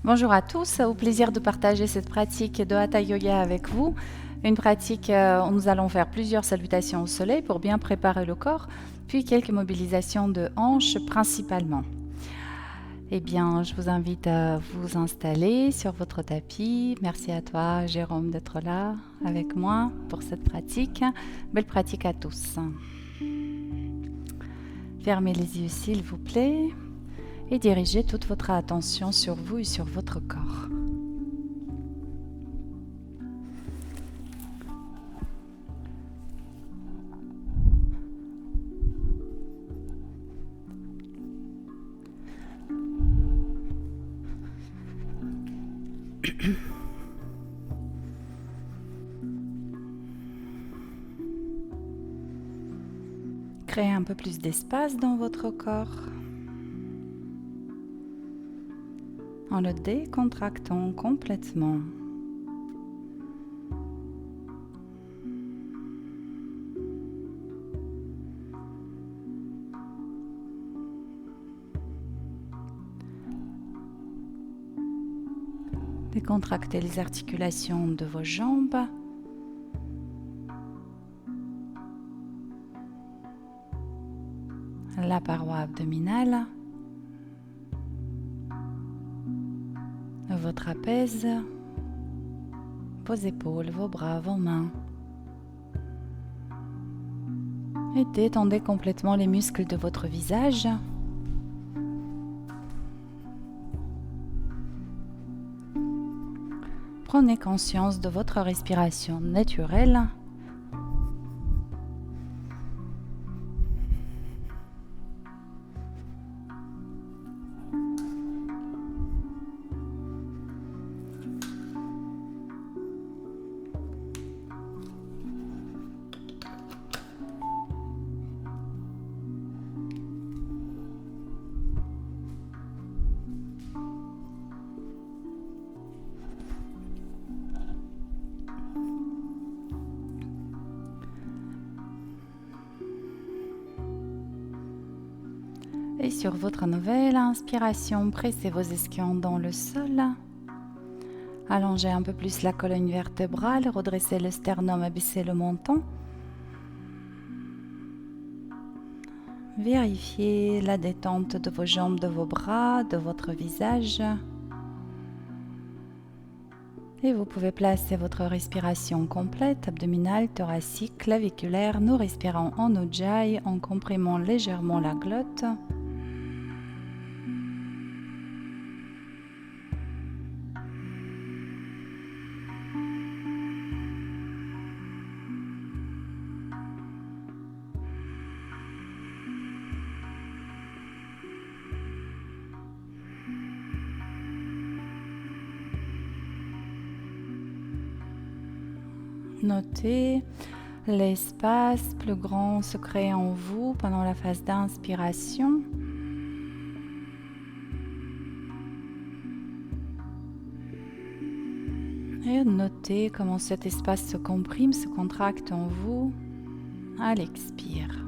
Bonjour à tous, au plaisir de partager cette pratique de Hatha Yoga avec vous. Une pratique où nous allons faire plusieurs salutations au soleil pour bien préparer le corps, puis quelques mobilisations de hanches principalement. Eh bien, je vous invite à vous installer sur votre tapis. Merci à toi, Jérôme, d'être là avec moi pour cette pratique. Belle pratique à tous. Fermez les yeux s'il vous plaît et dirigez toute votre attention sur vous et sur votre corps. Créez un peu plus d'espace dans votre corps en le décontractant complètement. Décontractez les articulations de vos jambes. La paroi abdominale. Vos trapèzes. Vos épaules, vos bras, vos mains. Et détendez complètement les muscles de votre visage. Prenez conscience de votre respiration naturelle. Et sur votre nouvelle inspiration, pressez vos ischions dans le sol. Allongez un peu plus la colonne vertébrale, redressez le sternum, abaissez le menton. Vérifiez la détente de vos jambes, de vos bras, de votre visage. Et vous pouvez placer votre respiration complète, abdominale, thoracique, claviculaire. Nous respirons en Ujjayi en comprimant légèrement la glotte. Notez l'espace plus grand se crée en vous pendant la phase d'inspiration. Et notez comment cet espace se comprime, se contracte en vous à l'expire.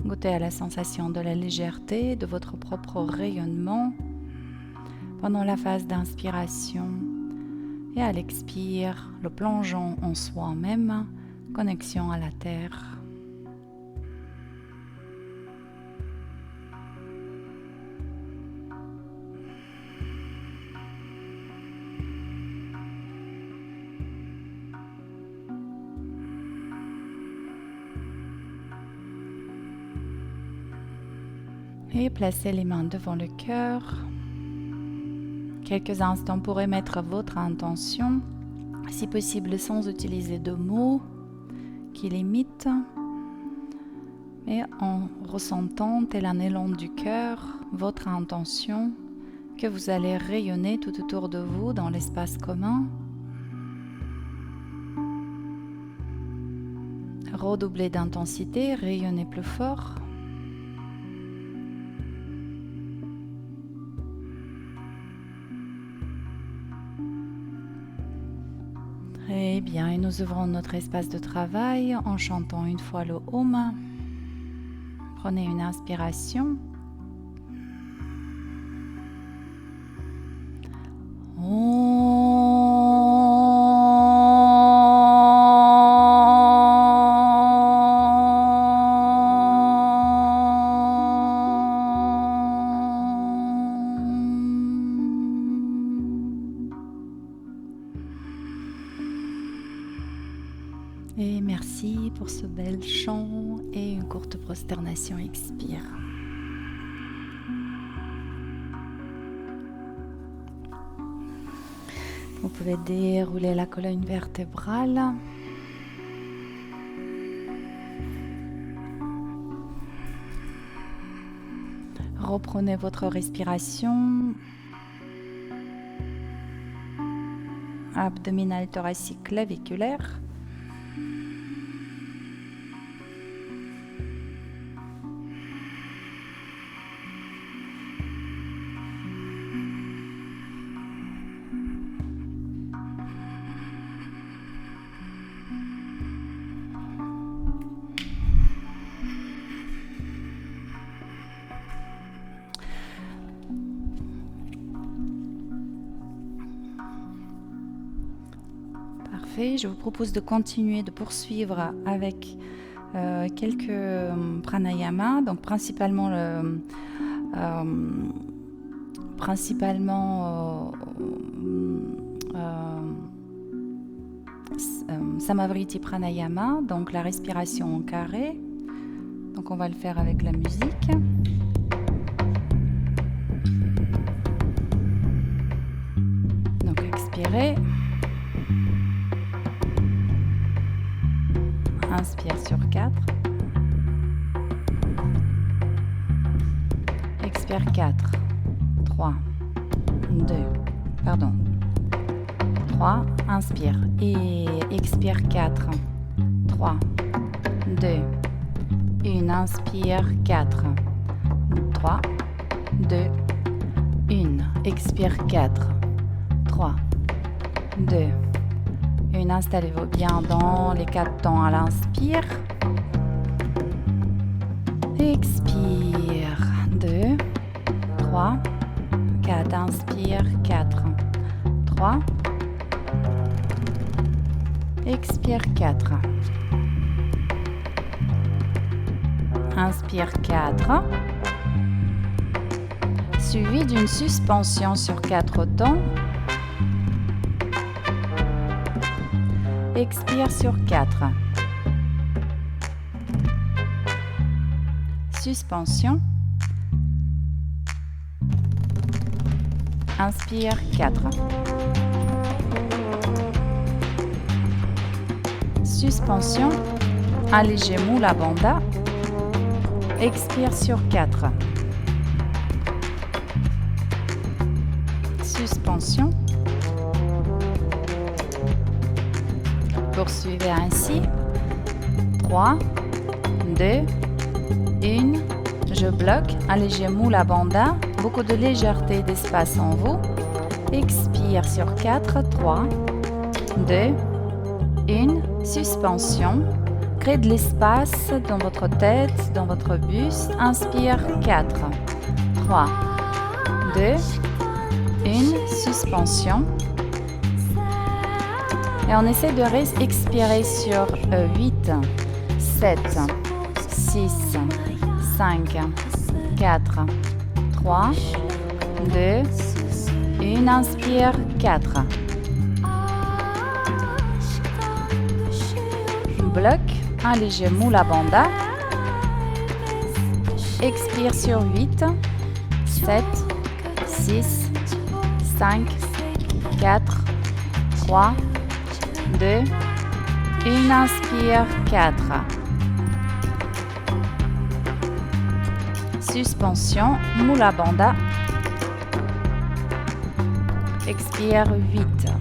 Goûtez à la sensation de la légèreté de votre propre rayonnement pendant la phase d'inspiration. Et à l'expire, le plongeon en soi-même, connexion à la terre. Et placez les mains devant le cœur. Quelques instants pour émettre votre intention, si possible sans utiliser de mots qui l'imitent, mais en ressentant tel un élan du cœur, votre intention que vous allez rayonner tout autour de vous dans l'espace commun. Redoublez d'intensité, rayonnez plus fort. Très bien, et nous ouvrons notre espace de travail en chantant une fois le Om. Prenez une inspiration. pour ce bel chant et une courte prosternation. Expire. Vous pouvez dérouler la colonne vertébrale. Reprenez votre respiration. Abdominale, thoracique, claviculaire. Je vous propose de continuer, de poursuivre avec quelques pranayama, donc principalement Samavriti Pranayama, donc la respiration en carré. Donc on va le faire avec la musique. Donc expirez. Inspire sur 4. Expire 4. 3. 3. Inspire. Et expire 4. 3. 2. 1. Inspire 4. 3. 2. 1. Expire 4. 3. 2. Installez-vous bien dans les 4 temps à l'inspire. Expire. 2, 3, 4. Inspire. 4, 3. Expire 4. Inspire 4. Suivi d'une suspension sur 4 temps. Expire sur 4. Suspension. Inspire 4. Suspension. Allégez Mula Bandha. Expire sur 4. Suspension. Poursuivez ainsi. 3, 2, 1. Je bloque. Allégez Mula Bandha. Beaucoup de légèreté d'espace en vous. Expire sur 4. 3, 2, 1. Suspension. Créez de l'espace dans votre tête, dans votre buste. Inspire 4. 3, 2, 1. Suspension. Et on essaie de expirer sur 8, 7, 6, 5, 4, 3, 2, 1. Inspire 4. Bloc. Allégez Mula Bandha. Expire sur 8, 7, 6, 5, 4, 3, 2, 1. Inspire 4. Suspension, Mula Bandha. Expire 8.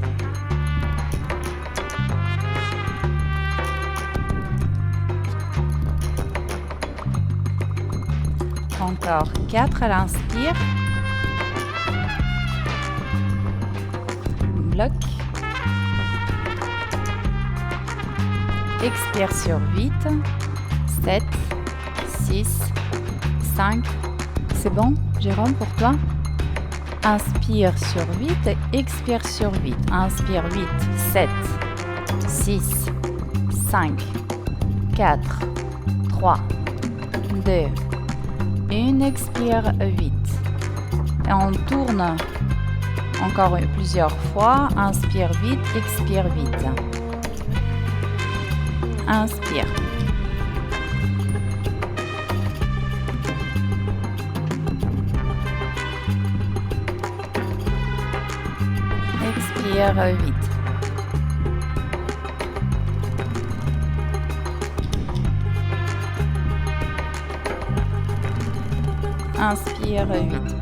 Encore 4 à l'inspire. Bloc. Expire sur 8, 7, 6, 5. C'est bon, Jérôme, pour toi? Inspire sur 8, expire sur 8. Inspire 8, 7, 6, 5, 4, 3, 2, 1. Expire 8. Et on tourne encore plusieurs fois. Inspire 8, expire 8. Inspire. Expire 8. Inspire 8.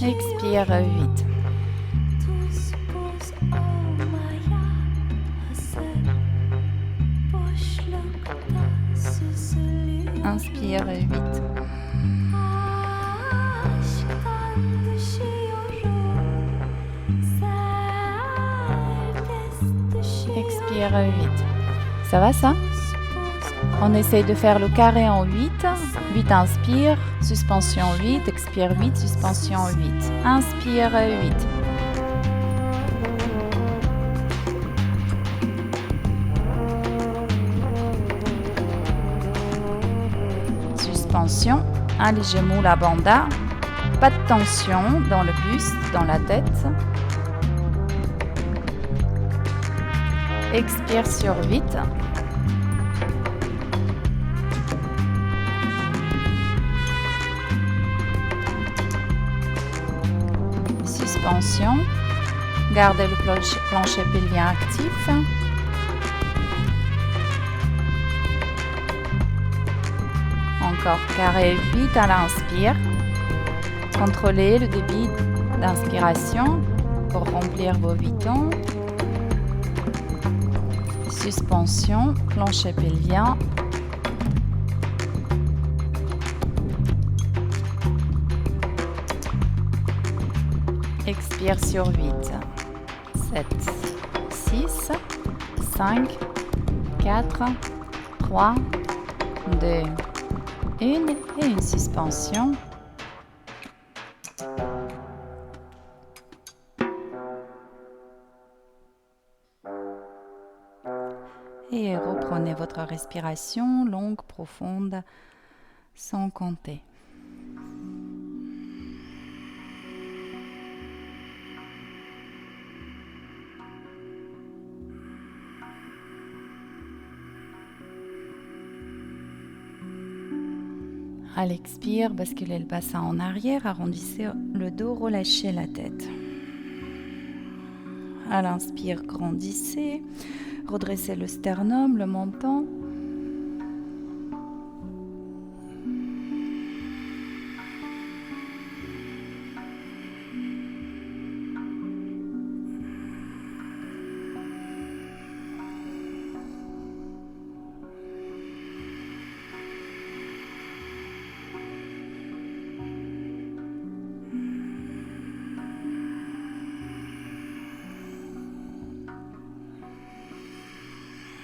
Expire 8. Inspire 8. Expire 8. Ça va ça? On essaye de faire le carré en 8. 8 inspire, suspension 8, expire 8, suspension 8. Inspire 8. Suspension, un léger moule à banda, pas de tension dans le buste, dans la tête. Expire sur 8. Suspension, gardez le plancher pelvien actif. Encore carré 8 à l'inspire. Contrôlez le débit d'inspiration pour remplir vos 8 ans. Suspension, plancher pelvien. Expire sur 8. 7, 6, 5, 4, 3, 2, 1 et une suspension. Et reprenez votre respiration longue, profonde, sans compter. À l'expire, basculez le bassin en arrière, arrondissez le dos, relâchez la tête. À l'inspire, grandissez, redressez le sternum, le menton.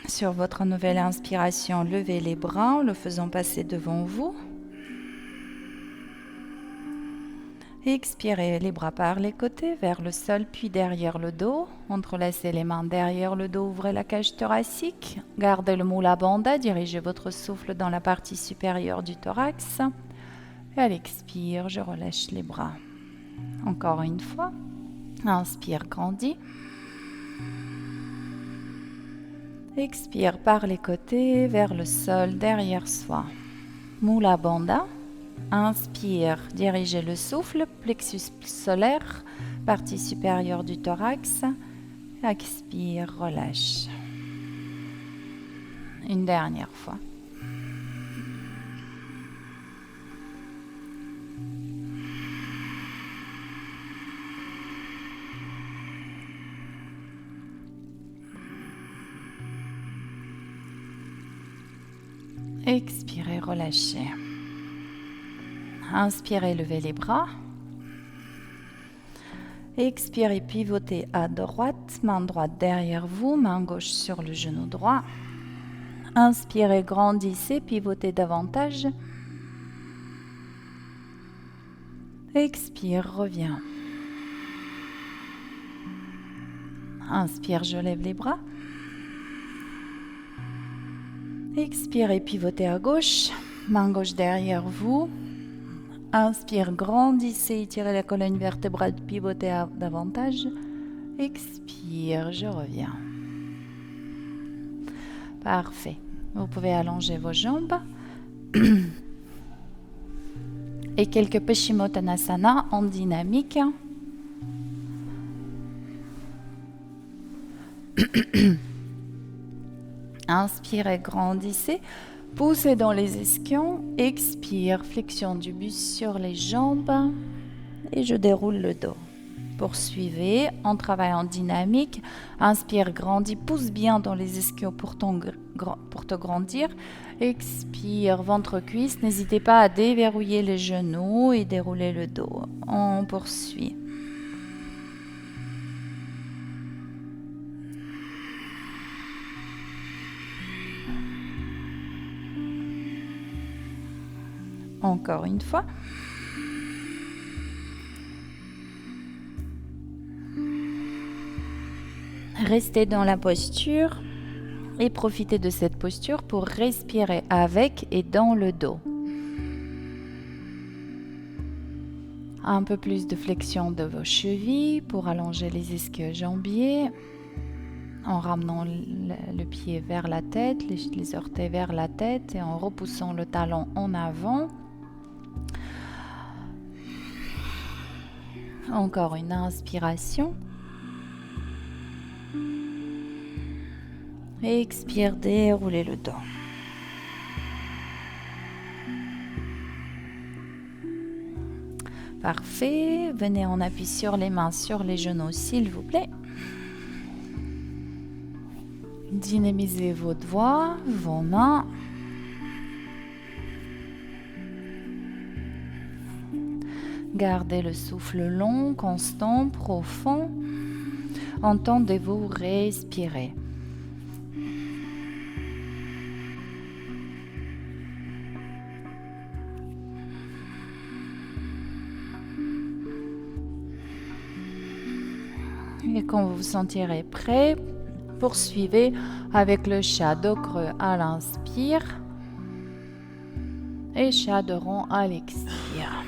Sur votre nouvelle inspiration, levez les bras en le faisant passer devant vous. Expirez les bras par les côtés vers le sol puis derrière le dos. Entrelacez les mains derrière le dos, ouvrez la cage thoracique. Gardez le moule à banda, dirigez votre souffle dans la partie supérieure du thorax. Et à l'expire, je relâche les bras. Encore une fois. Inspire, grandis. Expire par les côtés vers le sol derrière soi. Mula Bandha. Inspire, dirigez le souffle, plexus solaire, partie supérieure du thorax. Expire, relâche. Une dernière fois. Expirez, relâchez. Inspirez, levez les bras. Expirez, pivotez à droite, main droite derrière vous, main gauche sur le genou droit. Inspirez, grandissez, pivotez davantage. Expire, reviens. Inspire, je lève les bras. Expirez, pivotez à gauche, main gauche derrière vous. Inspire, grandissez, étirez la colonne vertébrale, pivotez davantage. Expire, je reviens. Parfait. Vous pouvez allonger vos jambes, Et quelques Paschimottanasana en dynamique. Inspirez, grandissez. Poussez dans les ischions. Expire, flexion du buste sur les jambes. Et je déroule le dos. Poursuivez, on travaille en dynamique. Inspire, grandis, pousse bien dans les ischios pour te grandir. Expire, ventre-cuisse. N'hésitez pas à déverrouiller les genoux et dérouler le dos. On poursuit. Encore une fois. Restez dans la posture et profitez de cette posture pour respirer avec et dans le dos. Un peu plus de flexion de vos chevilles pour allonger les ischio-jambiers en ramenant le pied vers la tête, les orteils vers la tête et en repoussant le talon en avant. Encore une inspiration. Expire, déroulez le dos. Parfait. Venez en appui sur les mains, sur les genoux, s'il vous plaît. Dynamisez votre voix, vos mains. Gardez le souffle long, constant, profond. Entendez-vous respirer. Et quand vous vous sentirez prêt, poursuivez avec le chat dos creux à l'inspire et chat de rond à l'expire.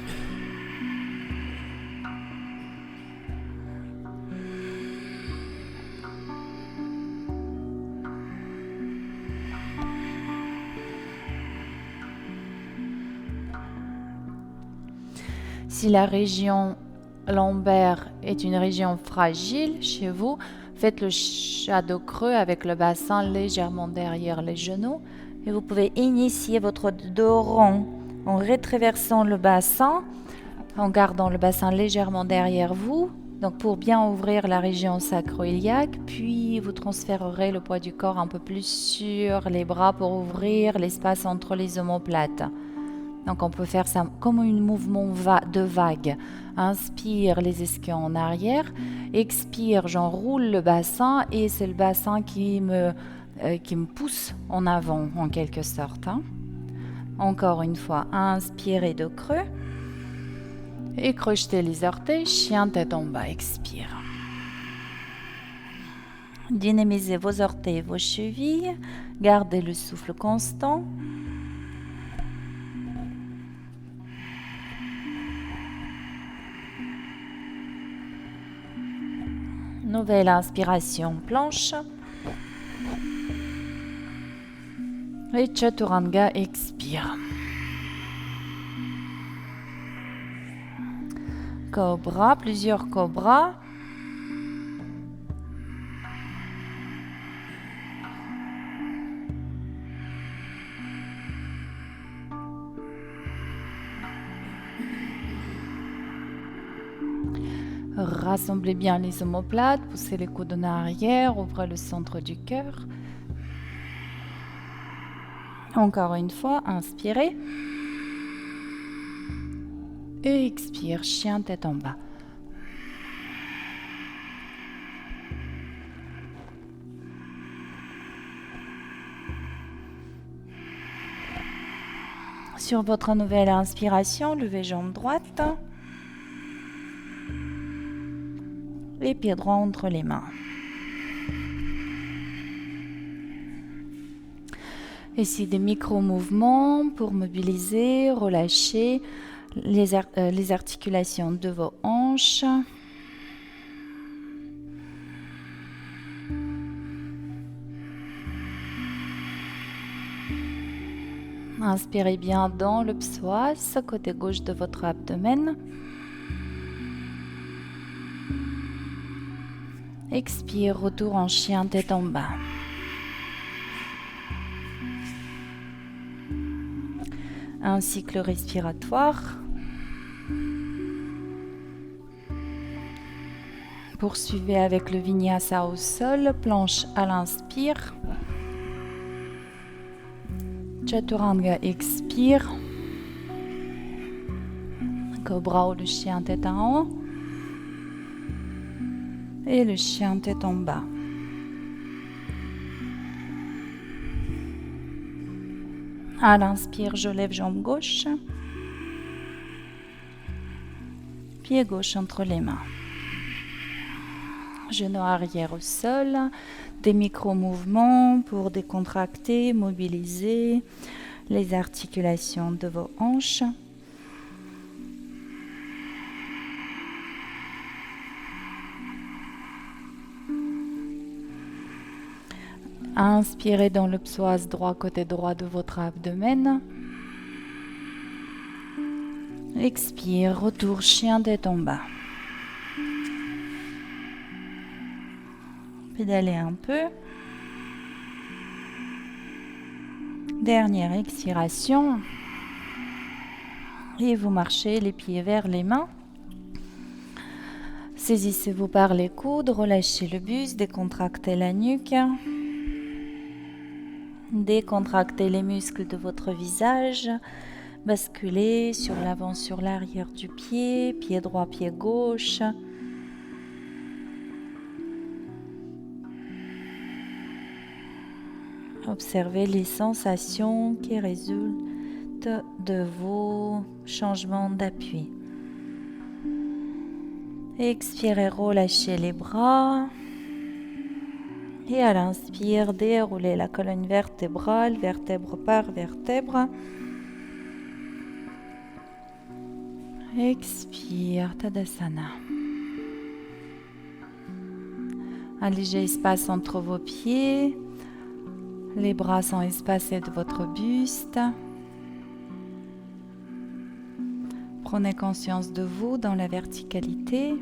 Si la région lombaire est une région fragile chez vous, faites le chat dos creux avec le bassin légèrement derrière les genoux et vous pouvez initier votre dos rond en rétraversant le bassin, en gardant le bassin légèrement derrière vous. Donc pour bien ouvrir la région sacro-iliaque, puis vous transférerez le poids du corps un peu plus sur les bras pour ouvrir l'espace entre les omoplates. Donc on peut faire ça comme un mouvement de vague. Inspire les ischions en arrière, expire, j'enroule le bassin et c'est le bassin qui me pousse en avant en quelque sorte. Encore une fois, inspirez de creux et crochetez les orteils, chien tête en bas, expire. Dynamisez vos orteils et vos chevilles, gardez le souffle constant. Nouvelle inspiration, planche. Et Chaturanga, expire. Cobra, plusieurs cobras. Rassemblez bien les omoplates, poussez les coudes en arrière, ouvrez le centre du cœur. Encore une fois, inspirez. Et expire, chien tête en bas. Sur votre nouvelle inspiration, levez jambe droite. Les pieds droits entre les mains. Ici des micro-mouvements pour mobiliser, relâcher les articulations de vos hanches. Inspirez bien dans le psoas, côté gauche de votre abdomen. Expire, retour en chien, tête en bas. Un cycle respiratoire. Poursuivez avec le vinyasa au sol, planche à l'inspire. Chaturanga expire. Cobra ou le chien tête en haut. Et le chien tête en bas. À l'inspire, je lève jambe gauche. Pied gauche entre les mains. Genou arrière au sol. Des micro-mouvements pour décontracter, mobiliser les articulations de vos hanches. Inspirez dans le psoas droit, côté droit de votre abdomen. Expire, retour chien tête en bas. Pédalez un peu. Dernière expiration. Et vous marchez les pieds vers les mains. Saisissez-vous par les coudes, relâchez le buste, décontractez la nuque. Décontractez les muscles de votre visage. Basculez sur l'avant, sur l'arrière du pied, pied droit, pied gauche. Observez les sensations qui résultent de vos changements d'appui. Expirez, relâchez les bras. Et à l'inspire, déroulez la colonne vertébrale, vertèbre par vertèbre. Expire, Tadasana. Un léger espace entre vos pieds. Les bras sont espacés de votre buste. Prenez conscience de vous dans la verticalité.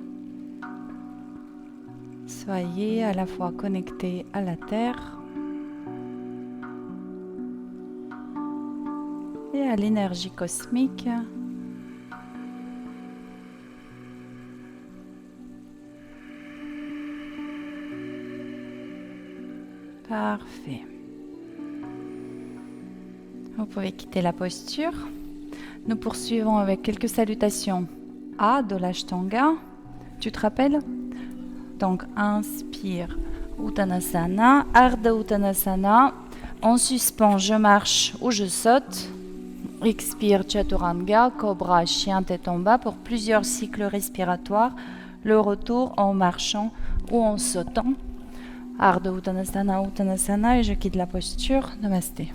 Soyez à la fois connectés à la terre et à l'énergie cosmique. Parfait. Vous pouvez quitter la posture. Nous poursuivons avec quelques salutations A de l'Ashtanga. Tu te rappelles? Donc, inspire, Uttanasana, Ardha Uttanasana. En suspens, je marche ou je saute. Expire, Chaturanga, Cobra, chien tête en bas pour plusieurs cycles respiratoires. Le retour en marchant ou en sautant. Ardha Uttanasana, Uttanasana et je quitte la posture. Namasté.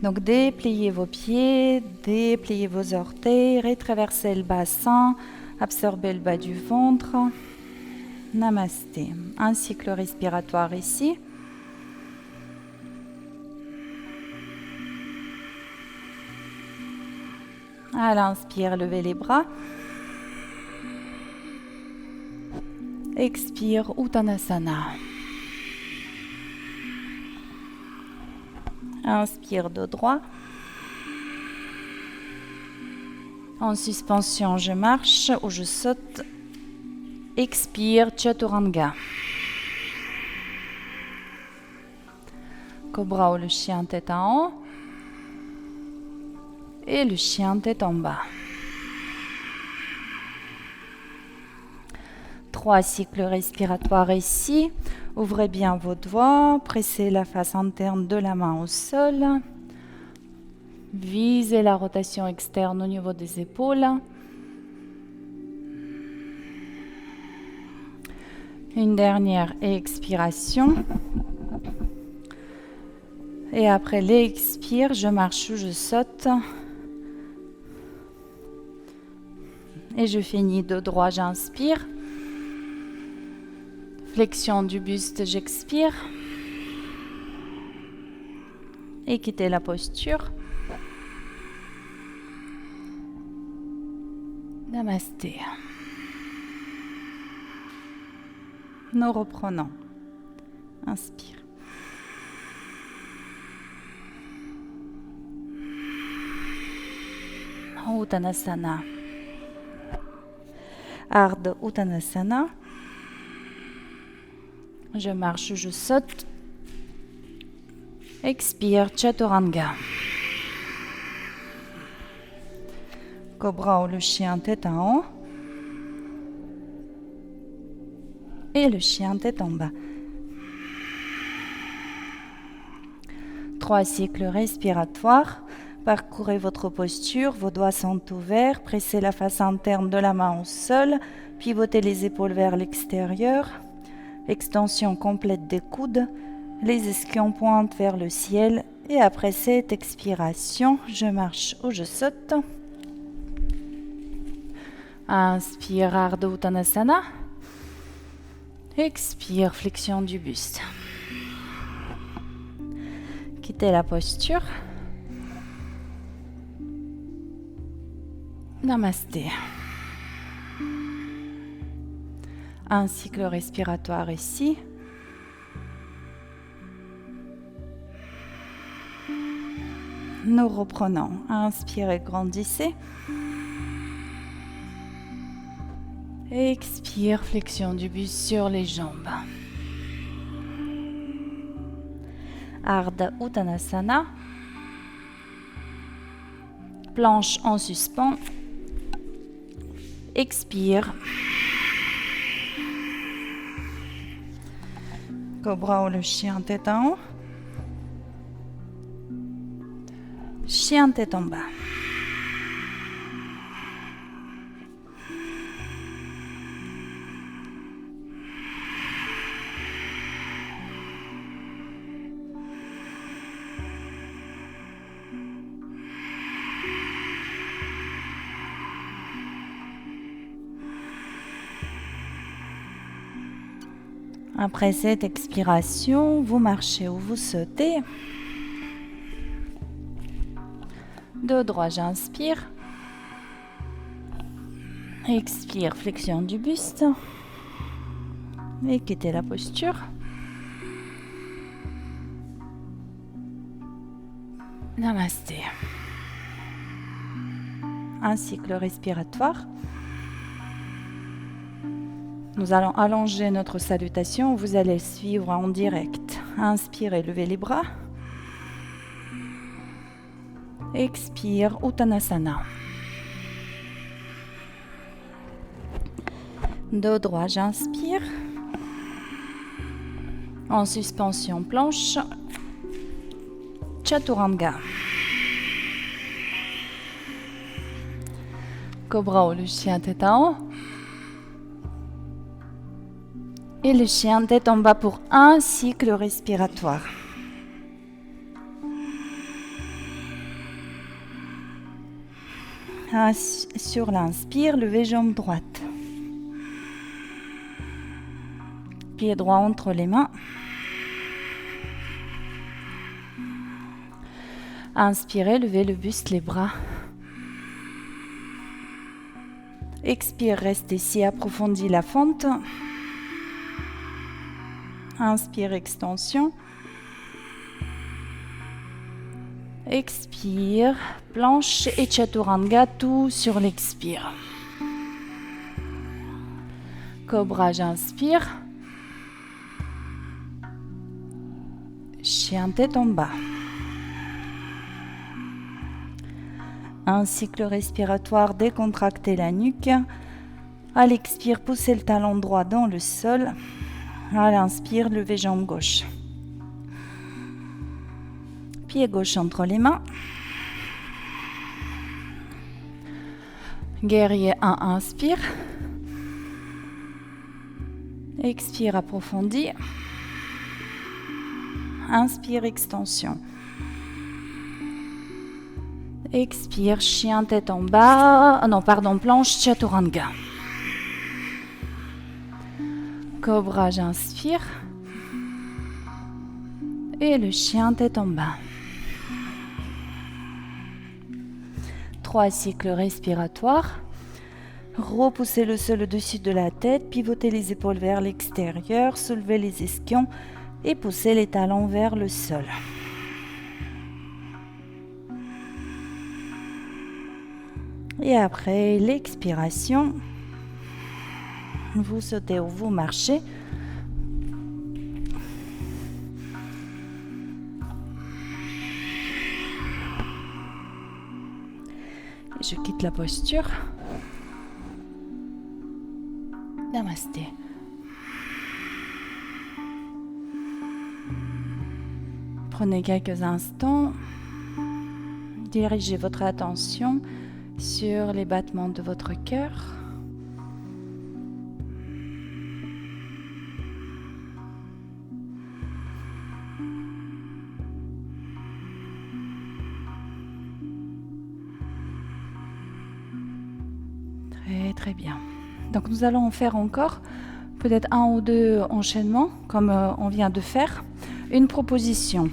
Donc, dépliez vos pieds, dépliez vos orteils, rétraversez le bassin, absorbez le bas du ventre. Namasté. Un cycle respiratoire ici. À l'inspire, levez les bras. Expire, Uttanasana. Inspire dos droit. En suspension, je marche ou je saute. Expire, Chaturanga. Cobra ou le chien tête en haut. Et le chien tête en bas. 3 cycles respiratoires ici. Ouvrez bien vos doigts, pressez la face interne de la main au sol. Visez la rotation externe au niveau des épaules. Une dernière expiration. Et après l'expire, je marche ou je saute. Et je finis dos droit, j'inspire. Flexion du buste, j'expire. Et quittez la posture. Namasté. Nous reprenons. Inspire. Uttanasana. Ardha Uttanasana. Je marche, je saute. Expire, Chaturanga. Cobra ou le chien tête en haut. Et le chien tête en bas. 3 cycles respiratoires. Parcourez votre posture, vos doigts sont ouverts, pressez la face interne de la main au sol, pivotez les épaules vers l'extérieur, extension complète des coudes, les ischions pointent vers le ciel et après cette expiration, je marche ou je saute. Inspire, Ardha Uttanasana. Expire, flexion du buste. Quittez la posture. Namasté. Un cycle respiratoire ici. Nous reprenons. Inspirez, grandissez. Expire, flexion du buste sur les jambes. Ardha Uttanasana. Planche en suspens. Expire. Cobra ou le chien tête en haut. Chien tête en bas. Après cette expiration, vous marchez ou vous sautez. De droit, j'inspire. Expire, flexion du buste. Et quittez la posture. Namasté. Un cycle respiratoire. Nous allons allonger notre salutation. Vous allez suivre en direct. Inspirez, levez les bras. Expire, Uttanasana. Dos droit, j'inspire. En suspension, planche. Chaturanga. Cobra ou le chien tête en haut. Et le chien tête en bas pour un cycle respiratoire. Sur l'inspire, levez jambe droite. Pied droit entre les mains. Inspirez, levez le buste, les bras. Expire, reste ici, approfondis la fente. Inspire, extension. Expire, planche et Chaturanga, tout sur l'expire. Cobra, j'inspire. Chien tête en bas. Un cycle respiratoire, décontractez la nuque. À l'expire, poussez le talon droit dans le sol. À l'inspire, levez jambe gauche. Pied gauche entre les mains. Guerrier 1, inspire. Expire, approfondis. Inspire, extension. Expire, chien tête en bas. Planche, Chaturanga. Cobra, j'inspire. Et le chien tête en bas. 3 cycles respiratoires. Repoussez le sol au-dessus de la tête, pivotez les épaules vers l'extérieur, soulevez les ischions et poussez les talons vers le sol. Et après l'expiration, vous sautez ou vous marchez. Je quitte la posture. Namasté. Prenez quelques instants. Dirigez votre attention sur les battements de votre cœur. Très bien. Donc nous allons en faire encore peut-être 1 ou 2 enchaînements comme on vient de faire. Une proposition.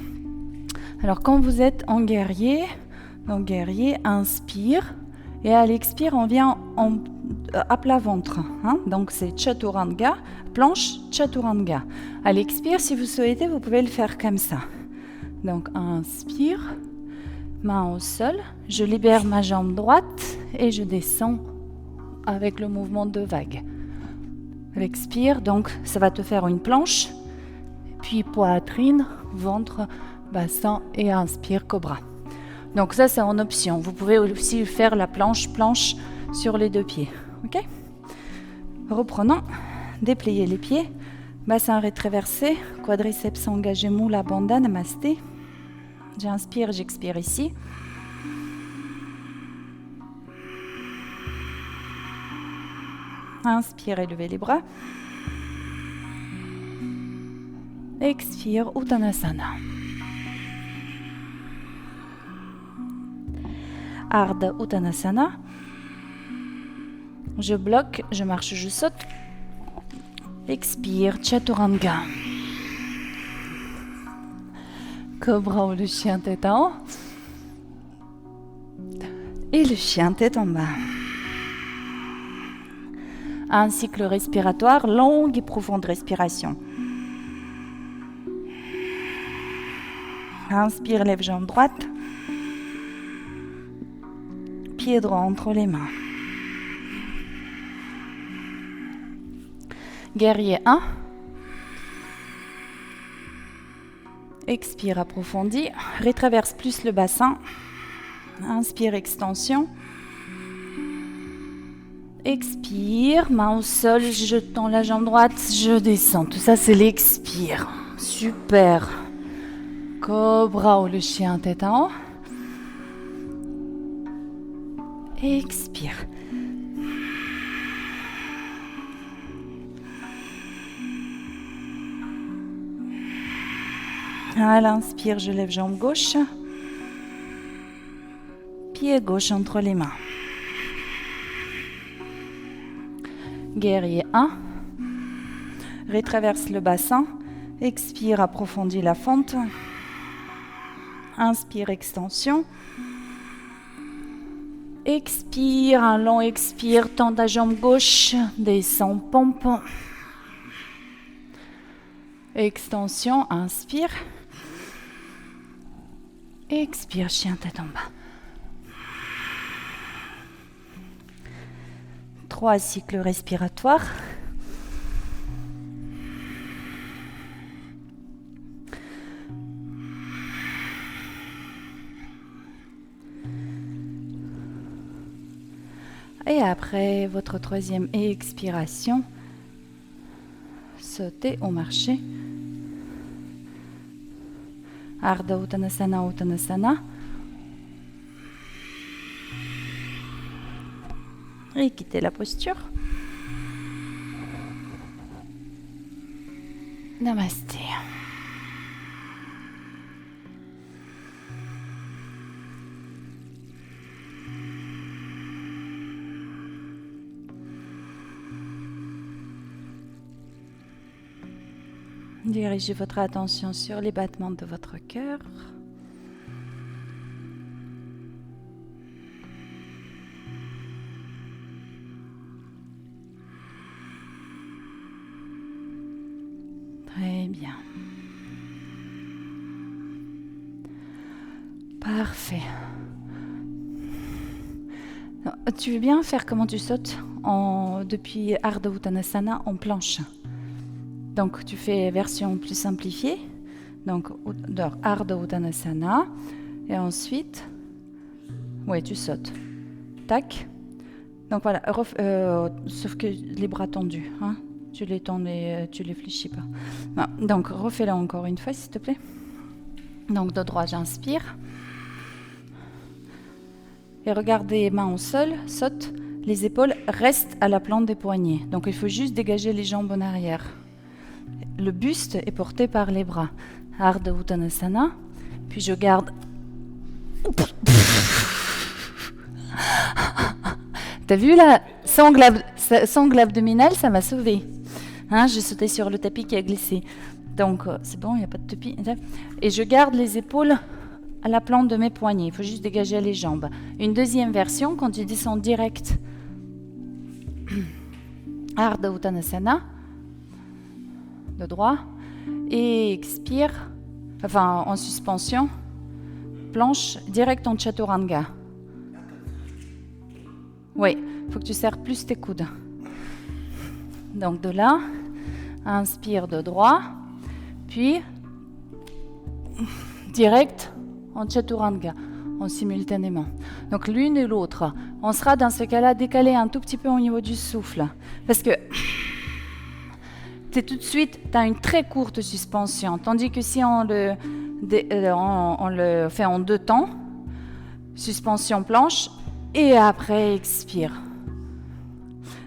Alors quand vous êtes en guerrier, donc guerrier, inspire et à l'expire on vient à plat ventre. Donc c'est Chaturanga, planche Chaturanga. À l'expire, si vous souhaitez, vous pouvez le faire comme ça. Donc inspire, main au sol, je libère ma jambe droite et je descends avec le mouvement de vague. L'expire, donc ça va te faire une planche, puis poitrine, ventre, bassin et inspire cobra. Donc ça c'est en option. Vous pouvez aussi faire la planche sur les 2 pieds. Ok ? Reprenons, dépliez les pieds, bassin rétroversé, quadriceps engagé, moula bandha, namasté. J'inspire, j'expire ici. Inspire, levez les bras. Expire, Uttanasana. Ardha Uttanasana. Je bloque, je marche, je saute. Expire, Chaturanga. Cobra ou le chien tête en haut. Et le chien tête en bas. Un cycle respiratoire, longue et profonde respiration. Inspire, lève jambe droite. Pied droit entre les mains. Guerrier 1. Expire, approfondis. Rétraverse plus le bassin. Inspire, extension. Expire, main au sol, je tends la jambe droite, je descends. Tout ça, c'est l'expire. Super. Cobra ou le chien tête en haut. Expire. À l'inspire, je lève jambe gauche. Pied gauche entre les mains. Guerrier 1. Rétraverse le bassin. Expire, approfondis la fente. Inspire, extension. Expire, un long expire, tends ta jambe gauche, descends, pompe. Extension, inspire. Expire, chien tête en bas. 3 cycles respiratoires. Et après votre 3e expiration, sautez ou marchez. Ardha Uttanasana, Uttanasana. Et quittez la posture. Namasté. Dirigez votre attention sur les battements de votre cœur. Très bien. Parfait. Tu veux bien faire comment tu sautes depuis Ardha Uttanasana en planche. Donc tu fais version plus simplifiée. Donc Ardha Uttanasana. Et ensuite, oui, tu sautes. Tac. Donc voilà, sauf que les bras tendus. Hein. Tu les tends, tu les fléchis pas. Bon, donc refais-le encore une fois, s'il te plaît. Donc de droit, j'inspire. Et regarde les mains au sol, saute. Les épaules restent à la plante des poignets. Donc il faut juste dégager les jambes en arrière. Le buste est porté par les bras. Ardha Uttanasana. Puis je garde. T'as vu la sangle abdominale, ça m'a sauvée. Hein, j'ai sauté sur le tapis qui a glissé. Donc c'est bon, il n'y a pas de tapis. Et je garde les épaules à la plante de mes poignets. Il faut juste dégager les jambes. Une deuxième version, quand tu descends direct. Ardha Uttanasana. De droit. Et expire. Enfin, en suspension. Planche direct en Chaturanga. Oui, il faut que tu serres plus tes coudes. Donc de là, inspire de droit, puis direct en Chaturanga, en simultanément. Donc l'une et l'autre. On sera dans ce cas-là décalé un tout petit peu au niveau du souffle. Parce que tout de suite, tu as une très courte suspension. Tandis que si on le fait en 2 temps, suspension planche, et après expire.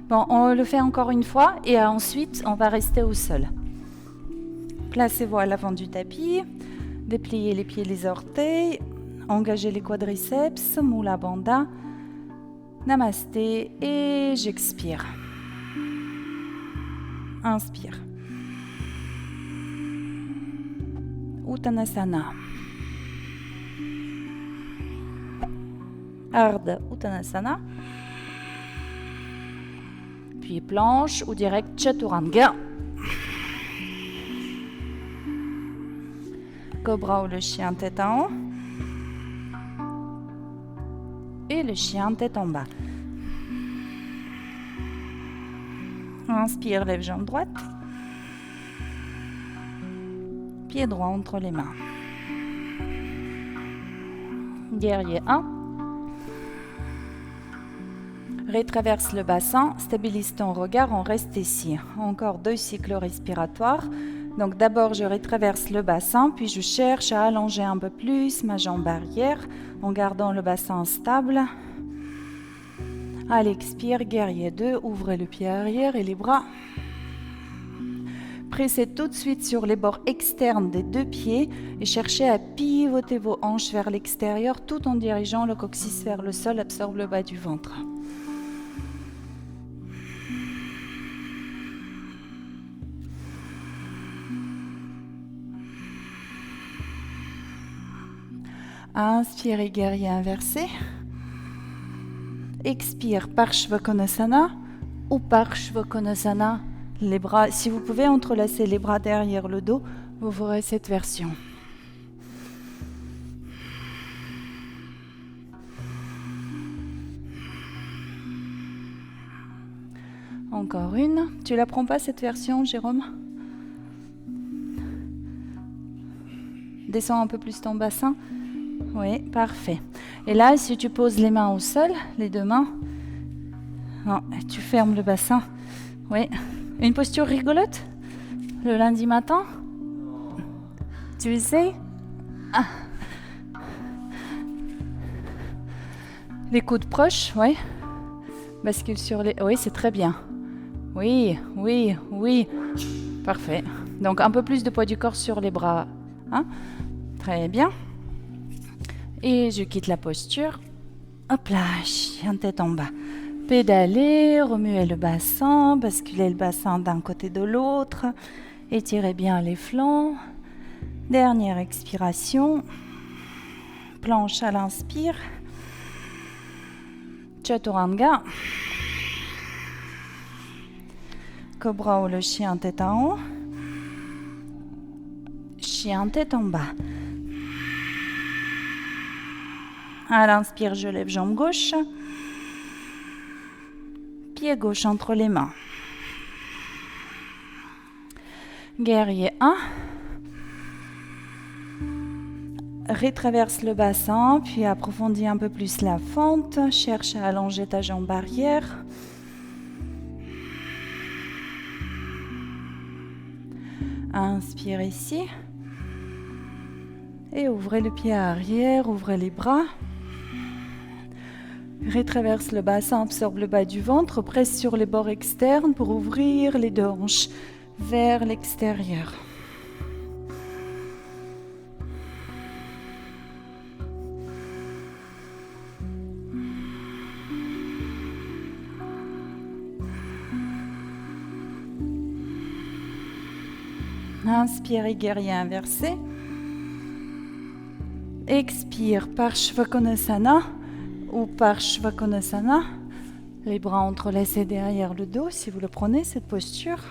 Bon, on le fait encore une fois et ensuite on va rester au sol. Placez-vous à l'avant du tapis, dépliez les pieds et les orteils, engagez les quadriceps, Mula Bandha, Namasté et j'expire. Inspire. Uttanasana. Ardha Uttanasana. Puis planche ou direct Chaturanga. Cobra ou le chien tête en haut. Et le chien tête en bas. Inspire, lève jambe droite. Pied droit entre les mains. Guerrier 1. Rétraverse le bassin, stabilise ton regard, on reste ici. Encore 2 cycles respiratoires. Donc d'abord je rétraverse le bassin, puis je cherche à allonger un peu plus ma jambe arrière en gardant le bassin stable. À l'expire, guerrier 2, ouvrez le pied arrière et les bras. Pressez tout de suite sur les bords externes des 2 pieds et cherchez à pivoter vos hanches vers l'extérieur tout en dirigeant le coccyx vers le sol, absorbe le bas du ventre. Inspire, guerrier inversé. Expire, Parshvakonasana ou Parshvakonasana. Les bras, si vous pouvez entrelacer les bras derrière le dos, vous ferez cette version. Encore une. Tu la prends pas cette version, Jérôme? Descends un peu plus ton bassin. Oui, parfait. Et là, si tu poses les mains au sol, les 2 mains, non, tu fermes le bassin. Oui. Une posture rigolote le lundi matin? Tu essayes? Ah. Les coudes proches, oui. Bascule sur les... Oui, c'est très bien. Oui, oui, oui. Parfait. Donc, un peu plus de poids du corps sur les bras. Hein? Très bien. Et je quitte la posture. Hop là, chien tête en bas. Pédaler, remuer le bassin, basculer le bassin d'un côté de l'autre. Étirez bien les flancs. Dernière expiration. Planche à l'inspire. Chaturanga. Cobra ou le chien tête en haut. chien tête en bas. À l'inspire, je lève jambe gauche. Pied gauche entre les mains. Guerrier 1. Retraverse le bassin, puis approfondis un peu plus la fente. Cherche à allonger ta jambe arrière. Inspire ici. Et ouvrez le pied arrière, ouvrez les bras. Retraverse le bassin, absorbe le bas du ventre, presse sur les bords externes pour ouvrir les deux hanches vers l'extérieur. Inspire, guerrier inversé. Expire, Parshvakonasana ou Parshvakonasana. Les bras entrelacés derrière le dos, si vous le prenez, cette posture.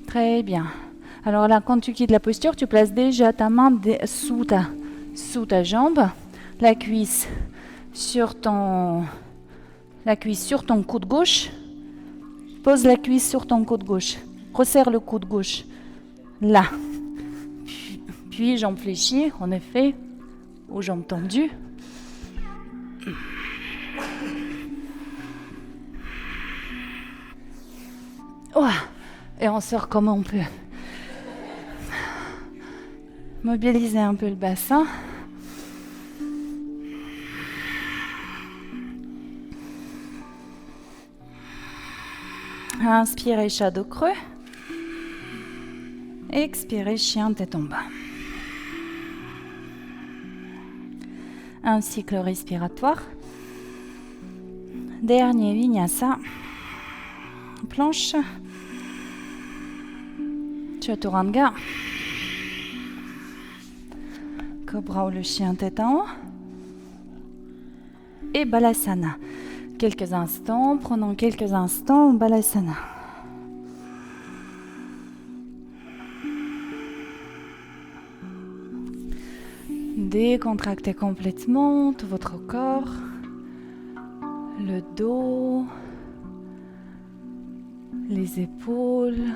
Très bien. Alors là, quand tu quittes la posture, tu places déjà ta main sous ta jambe, la cuisse sur ton coude gauche. Pose la cuisse sur ton coude gauche. Resserre le coude gauche. Là. Puis jambes fléchies, en effet, ou jambes tendues. Oh, et on sort comme on peut. Mobilisez un peu le bassin. Inspirez, shadow creux. Expirez, chien tête en bas. Un cycle respiratoire. Dernier vinyasa. Planche. Chaturanga. Cobra ou le chien tête en haut. Et Balasana. Prenons quelques instants Balasana. Décontractez complètement tout votre corps, le dos, les épaules.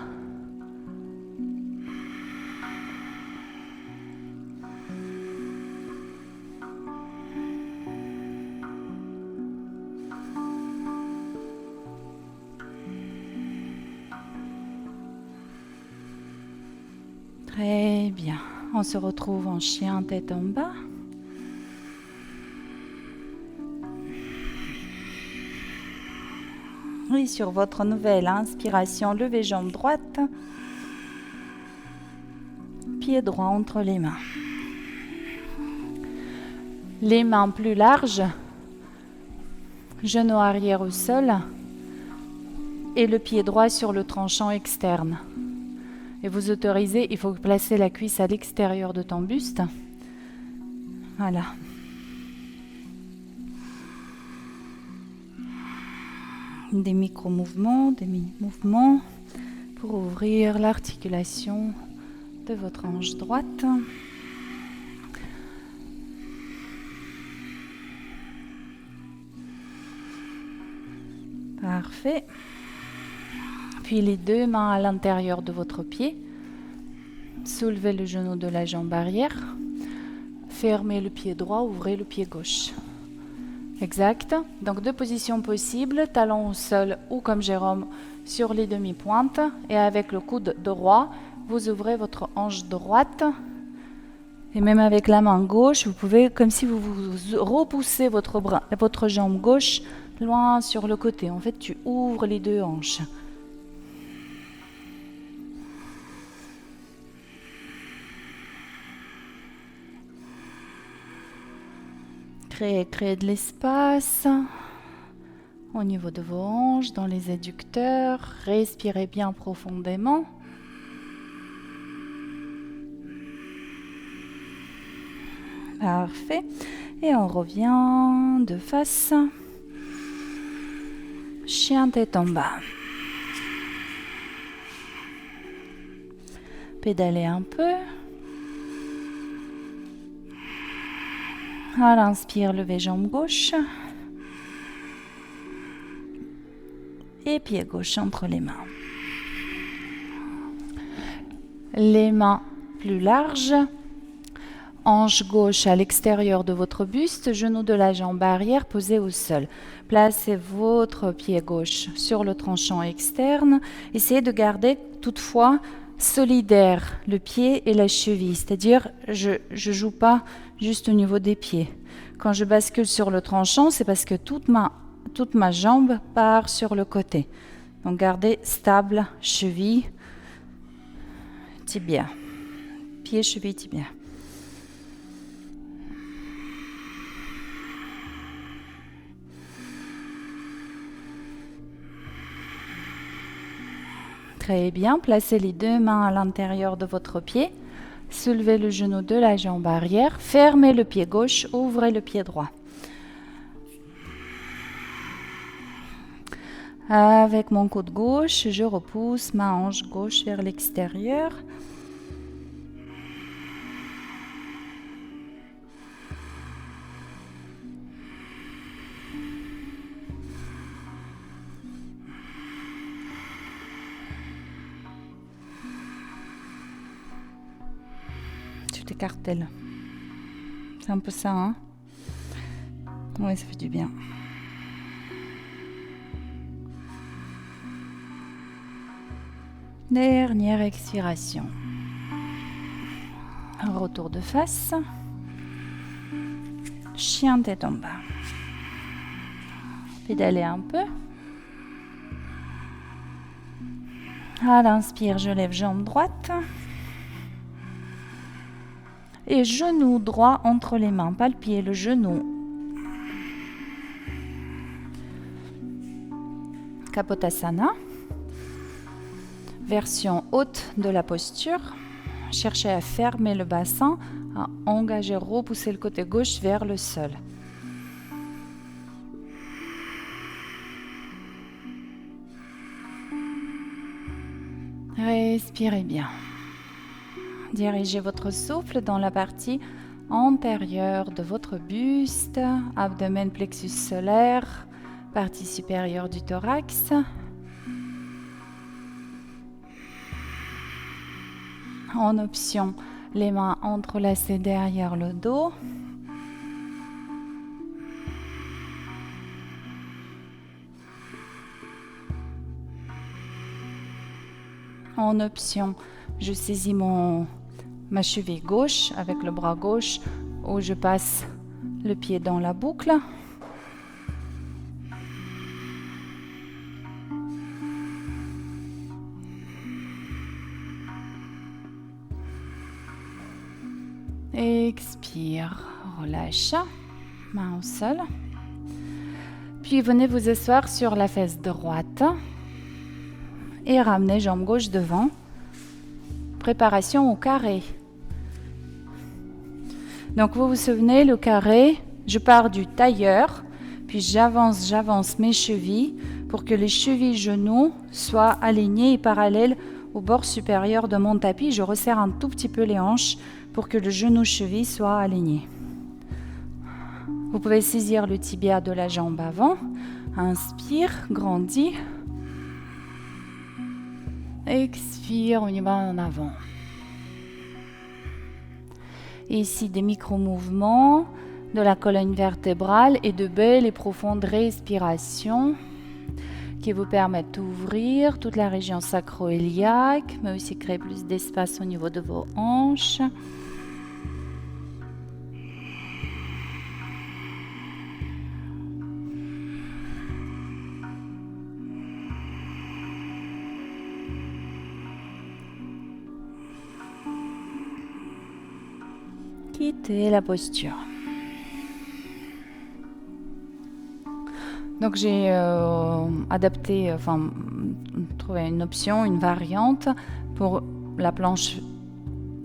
Très bien. On se retrouve en chien tête en bas. Et sur votre nouvelle inspiration, levez jambe droite. Pied droit entre les mains. Les mains plus larges. Genou arrière au sol. Et le pied droit sur le tranchant externe. Et vous autorisez, il faut placer la cuisse à l'extérieur de ton buste. Voilà. Des micro-mouvements, des mini-mouvements pour ouvrir l'articulation de votre hanche droite. Parfait. Puis les deux mains à l'intérieur de votre pied. Soulevez le genou de la jambe arrière. Fermez le pied droit, ouvrez le pied gauche. Exact. Donc deux positions possibles, talon au sol ou comme Jérôme sur les demi-pointes. Et avec le coude droit, vous ouvrez votre hanche droite. Et même avec la main gauche, vous pouvez, comme si vous repoussez votre jambe gauche loin sur le côté. En fait, tu ouvres les deux hanches. Créez de l'espace au niveau de vos hanches, dans les adducteurs. Respirez bien profondément. Parfait. Et on revient de face. Chien tête en bas. Pédaler un peu. À l'inspire, levez jambe gauche. Et pied gauche entre les mains. Les mains plus larges. Hanche gauche à l'extérieur de votre buste, genou de la jambe arrière posé au sol. Placez votre pied gauche sur le tranchant externe. Essayez de garder toutefois solidaire le pied et la cheville, c'est-à-dire je ne joue pas juste au niveau des pieds. Quand je bascule sur le tranchant, c'est parce que toute ma jambe part sur le côté. Donc gardez stable, cheville, tibia. Pied, cheville, tibia. Très bien, placez les deux mains à l'intérieur de votre pied. Soulevez le genou de la jambe arrière. Fermez le pied gauche, ouvrez le pied droit. Avec mon coude gauche, je repousse ma hanche gauche vers l'extérieur. Tu t'écartèles. C'est un peu ça, hein? Oui, ça fait du bien. Dernière expiration. Retour de face. Chien tête en bas. Pédaler un peu. À l'inspire, je lève jambe droite. Et genou droit entre les mains, pas le pied, le genou. Kapotasana. Version haute de la posture. Cherchez à fermer le bassin, à engager, repousser le côté gauche vers le sol. Respirez bien. Dirigez votre souffle dans la partie antérieure de votre buste, abdomen, plexus solaire, partie supérieure du thorax. En option, les mains entrelacées derrière le dos. En option, je saisis ma cheville gauche avec le bras gauche où je passe le pied dans la boucle. Expire, relâche, main au sol. Puis venez vous asseoir sur la fesse droite et ramenez jambe gauche devant. Préparation au carré. Donc vous vous souvenez, le carré, je pars du tailleur, puis j'avance mes chevilles pour que les chevilles genoux soient alignées et parallèles au bord supérieur de mon tapis. Je resserre un tout petit peu les hanches pour que le genou-cheville soit aligné. Vous pouvez saisir le tibia de la jambe avant. Inspire, grandis. Expire, on y va en avant. Et ici, des micro-mouvements de la colonne vertébrale et de belles et profondes respirations qui vous permettent d'ouvrir toute la région sacro-iliaque, mais aussi créer plus d'espace au niveau de vos hanches. Quittez la posture. Donc j'ai trouvé une option, une variante pour la planche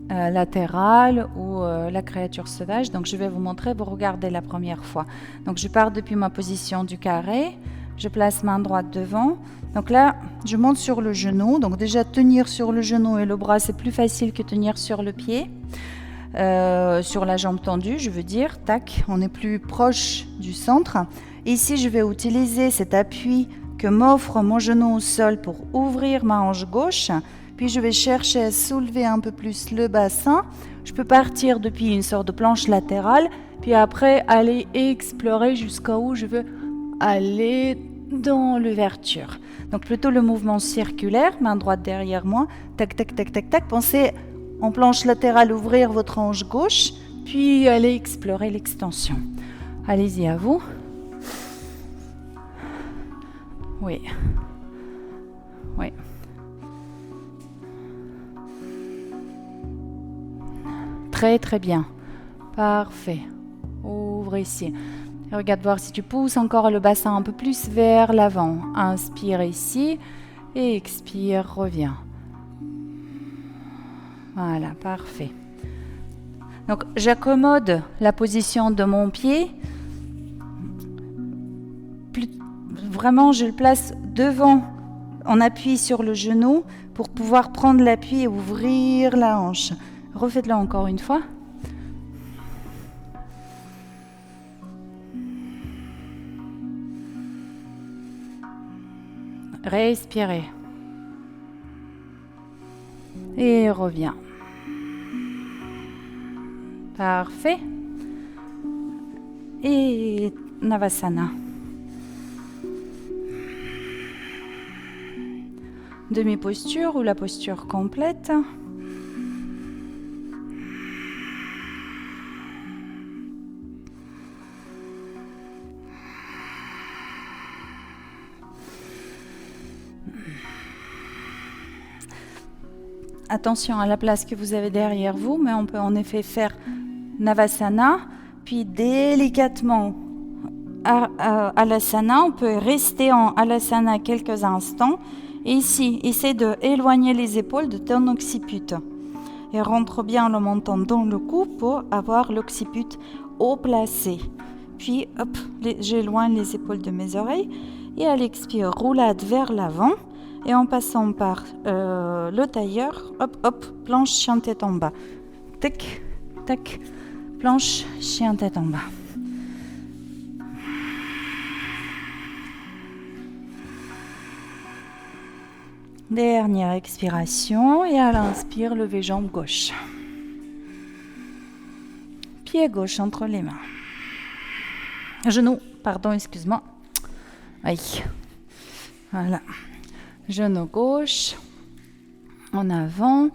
latérale ou la créature sauvage. Donc je vais vous montrer, vous regardez la première fois. Donc je pars depuis ma position du carré, je place main droite devant. Donc là, je monte sur le genou. Donc déjà tenir sur le genou et le bras, c'est plus facile que tenir sur le pied. Sur la jambe tendue, je veux dire, tac, on est plus proche du centre. Et ici, je vais utiliser cet appui que m'offre mon genou au sol pour ouvrir ma hanche gauche. Puis je vais chercher à soulever un peu plus le bassin. Je peux partir depuis une sorte de planche latérale, puis après aller explorer jusqu'à où je veux aller dans l'ouverture. Donc plutôt le mouvement circulaire, main droite derrière moi, tac, tac, tac, tac, tac. Pensez en planche latérale, ouvrir votre hanche gauche, puis aller explorer l'extension. Allez-y, à vous. Oui. Oui. Très, très bien. Parfait. Ouvre ici. Regarde voir si tu pousses encore le bassin un peu plus vers l'avant. Inspire ici et expire, reviens. Voilà, parfait. Donc, j'accommode la position de mon pied. Vraiment, je le place devant. On appuie sur le genou pour pouvoir prendre l'appui et ouvrir la hanche. Refaites-le encore une fois. Respirez. Et reviens. Parfait. Et Navasana. Demi-posture ou la posture complète. Attention à la place que vous avez derrière vous, mais on peut en effet faire Navasana, puis délicatement Alasana. On peut rester en Alasana quelques instants. Et ici, essaie d'éloigner les épaules de ton occiput. Et rentre bien le menton dans le cou pour avoir l'occiput haut placé. Puis, hop, j'éloigne les épaules de mes oreilles. Et à l'expire, roulade vers l'avant. Et en passant par le tailleur, hop, hop, planche, chien, tête en bas. Tac, tac, planche, chien, tête en bas. Dernière expiration et à l'inspire, levez jambe gauche. Pied gauche entre les mains. Genou, pardon, excuse-moi. Aïe. Voilà. Genou gauche. En avant.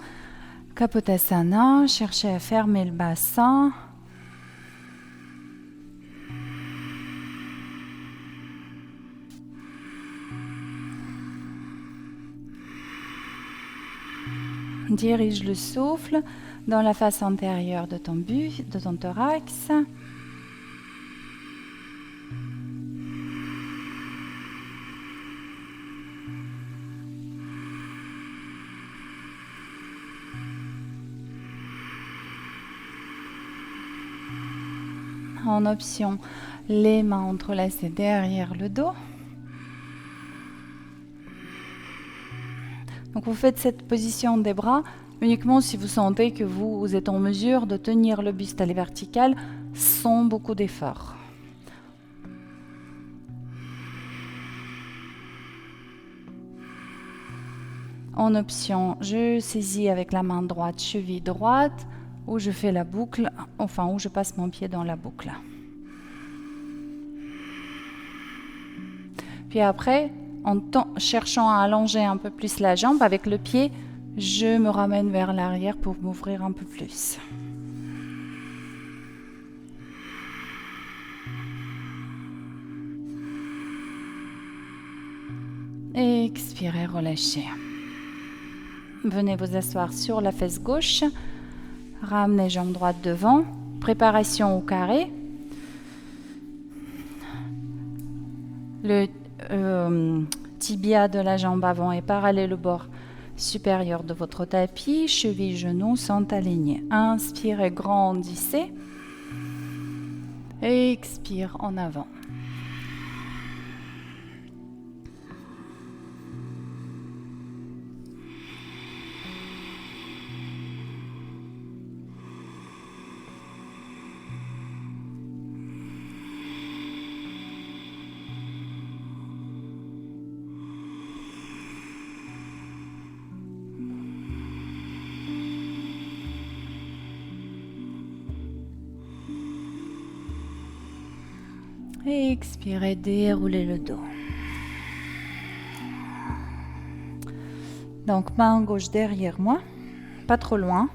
Kapotasana. Cherchez à fermer le bassin. Dirige le souffle dans la face antérieure de ton buste, de ton thorax. En option, les mains entrelacées derrière le dos. Donc vous faites cette position des bras uniquement si vous sentez que vous êtes en mesure de tenir le buste à la verticale sans beaucoup d'effort. En option, je saisis avec la main droite, cheville droite, où je fais la boucle, enfin où je passe mon pied dans la boucle. Puis après, en cherchant à allonger un peu plus la jambe, avec le pied, je me ramène vers l'arrière pour m'ouvrir un peu plus. Expirez, relâchez. Venez vous asseoir sur la fesse gauche. Ramenez jambe droite devant. Préparation au carré. Le tibia de la jambe avant est parallèle au bord supérieure de votre tapis. Chevilles, genoux sont alignés. Inspirez, grandissez. Expire en avant. Expirez, déroulez le dos. Donc, main gauche derrière moi, pas trop loin.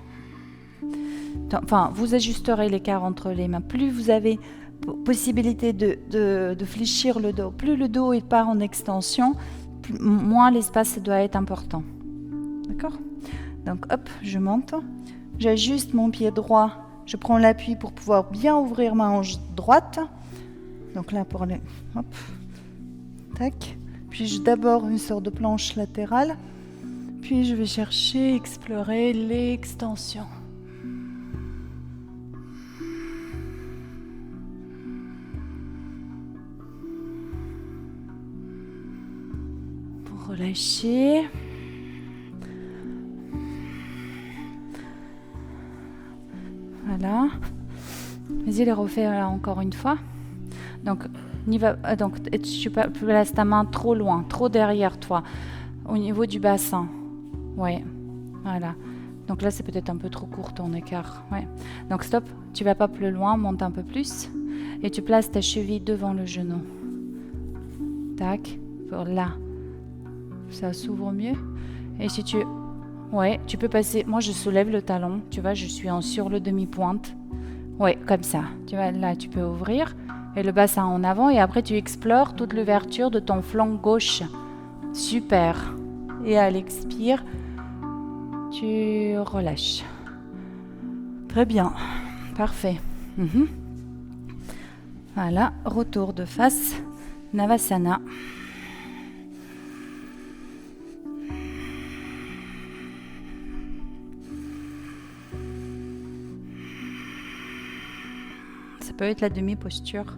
Enfin, vous ajusterez l'écart entre les mains. Plus vous avez possibilité de fléchir le dos, plus le dos part en extension, moins l'espace doit être important. D'accord? Donc, hop, je monte. J'ajuste mon pied droit. Je prends l'appui pour pouvoir bien ouvrir ma hanche droite. Donc là, pour les... Hop. Tac. Puis d'abord une sorte de planche latérale. Puis je vais chercher, explorer l'extension. Pour relâcher. Voilà. Vas-y, les refaire encore une fois. Donc, tu places ta main trop loin, trop derrière toi, au niveau du bassin. Ouais, voilà. Donc là, c'est peut-être un peu trop court ton écart. Ouais. Donc stop, tu vas pas plus loin, monte un peu plus. Et tu places ta cheville devant le genou. Tac, pour là. Ça s'ouvre mieux. Et si tu... Ouais, tu peux passer... Moi, je soulève le talon. Tu vois, je suis sur le demi-pointe. Ouais, comme ça. Tu vois, là, tu peux ouvrir. Et le bassin en avant. Et après, tu explores toute l'ouverture de ton flanc gauche. Super. Et à l'expire, tu relâches. Très bien. Parfait. Voilà. Retour de face. Navasana. Ça peut être la demi-posture.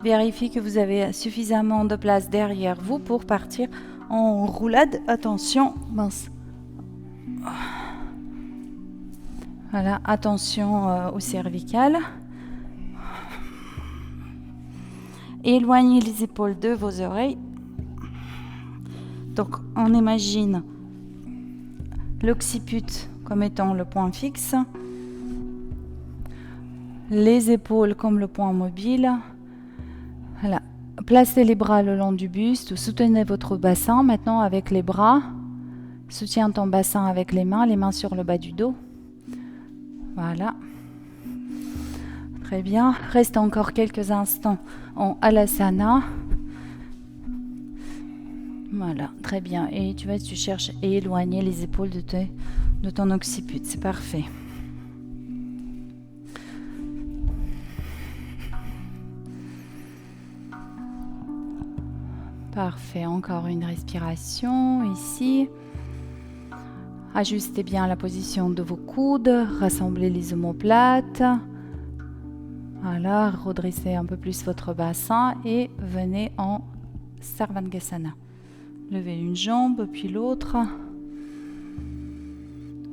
Vérifiez que vous avez suffisamment de place derrière vous pour partir en roulade. Attention, mince. Voilà, attention au cervical. Éloignez les épaules de vos oreilles. Donc, on imagine l'occiput comme étant le point fixe, les épaules comme le point mobile. Voilà. Placez les bras le long du buste, soutenez votre bassin maintenant avec les bras. Soutiens ton bassin avec les mains sur le bas du dos. Voilà. Très bien. Reste encore quelques instants en Alasana. Voilà, très bien. Et tu cherches à éloigner les épaules de ton occiput. C'est parfait. Parfait. Encore une respiration ici. Ajustez bien la position de vos coudes. Rassemblez les omoplates. Voilà, redressez un peu plus votre bassin et venez en Sarvangasana. Levez une jambe puis l'autre.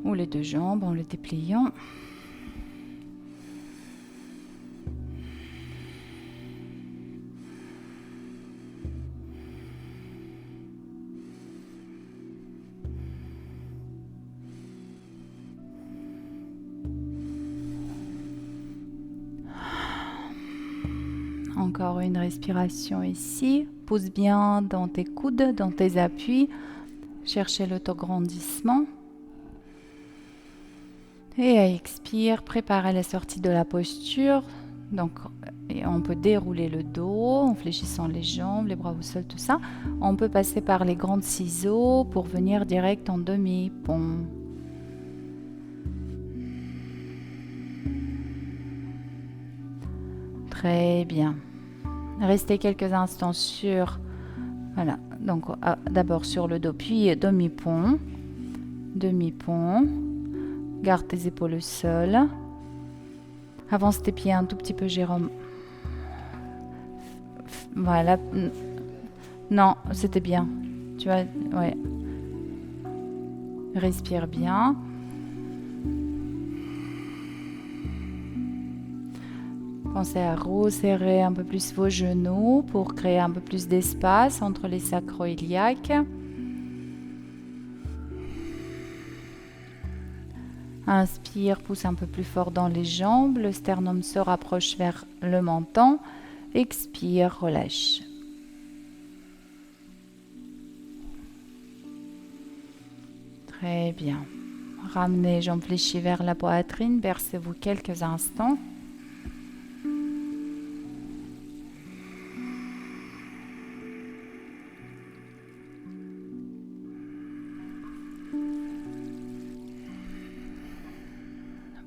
Ou les deux jambes en les dépliant. Encore une respiration ici. Pousse bien dans tes coudes, dans tes appuis. Cherchez l'autograndissement. Et à expire, préparez la sortie de la posture. Donc, on peut dérouler le dos en fléchissant les jambes, les bras au sol, tout ça. On peut passer par les grands ciseaux pour venir direct en demi-pont. Très bien. Restez quelques instants sur, voilà, donc d'abord sur le dos, puis demi-pont, demi-pont. Garde tes épaules au sol. Avance tes pieds un tout petit peu, Jérôme. Voilà. Non, c'était bien. Tu vois, ouais. Respire bien. Pensez à resserrer un peu plus vos genoux pour créer un peu plus d'espace entre les sacro-iliaques. Inspire, pousse un peu plus fort dans les jambes. Le sternum se rapproche vers le menton. Expire, relâche. Très bien. Ramenez les jambes fléchies vers la poitrine. Bercez-vous quelques instants.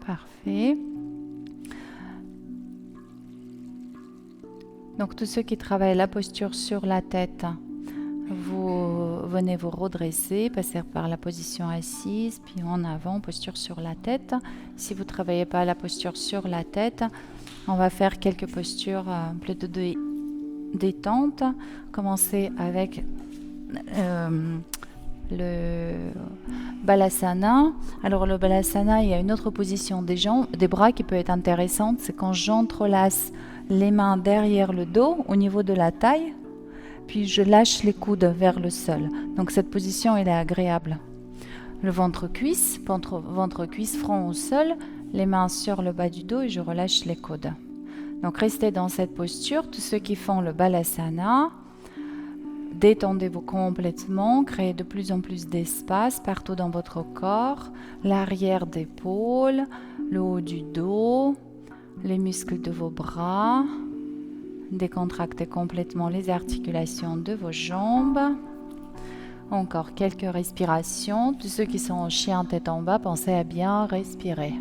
Parfait. Donc tous ceux qui travaillent la posture sur la tête, vous venez vous redresser, passer par la position assise, puis en avant, posture sur la tête. Si vous ne travaillez pas la posture sur la tête, on va faire quelques postures plutôt de détente. Commencez avec le Balasana. Alors le Balasana, il y a une autre position des jambes, des bras qui peut être intéressante. C'est quand j'entrelace les mains derrière le dos, au niveau de la taille, puis je lâche les coudes vers le sol. Donc cette position, elle est agréable. Le ventre-cuisse, ventre-cuisse, front au sol, les mains sur le bas du dos et je relâche les coudes. Donc restez dans cette posture. Tous ceux qui font le Balasana, détendez-vous complètement, créez de plus en plus d'espace partout dans votre corps, l'arrière d'épaule, le haut du dos, les muscles de vos bras. Décontractez complètement les articulations de vos jambes. Encore quelques respirations. Tous ceux qui sont en chien tête en bas, pensez à bien respirer.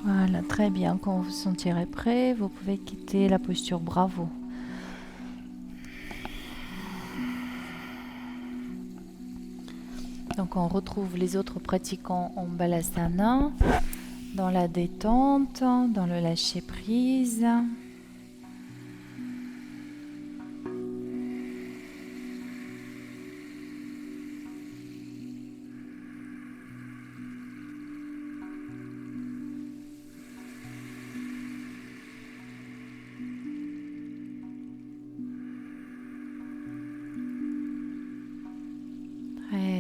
Voilà, très bien. Quand vous vous sentirez prêt, vous pouvez quitter la posture Bravo. Donc on retrouve les autres pratiquants en Balasana, dans la détente, dans le lâcher-prise.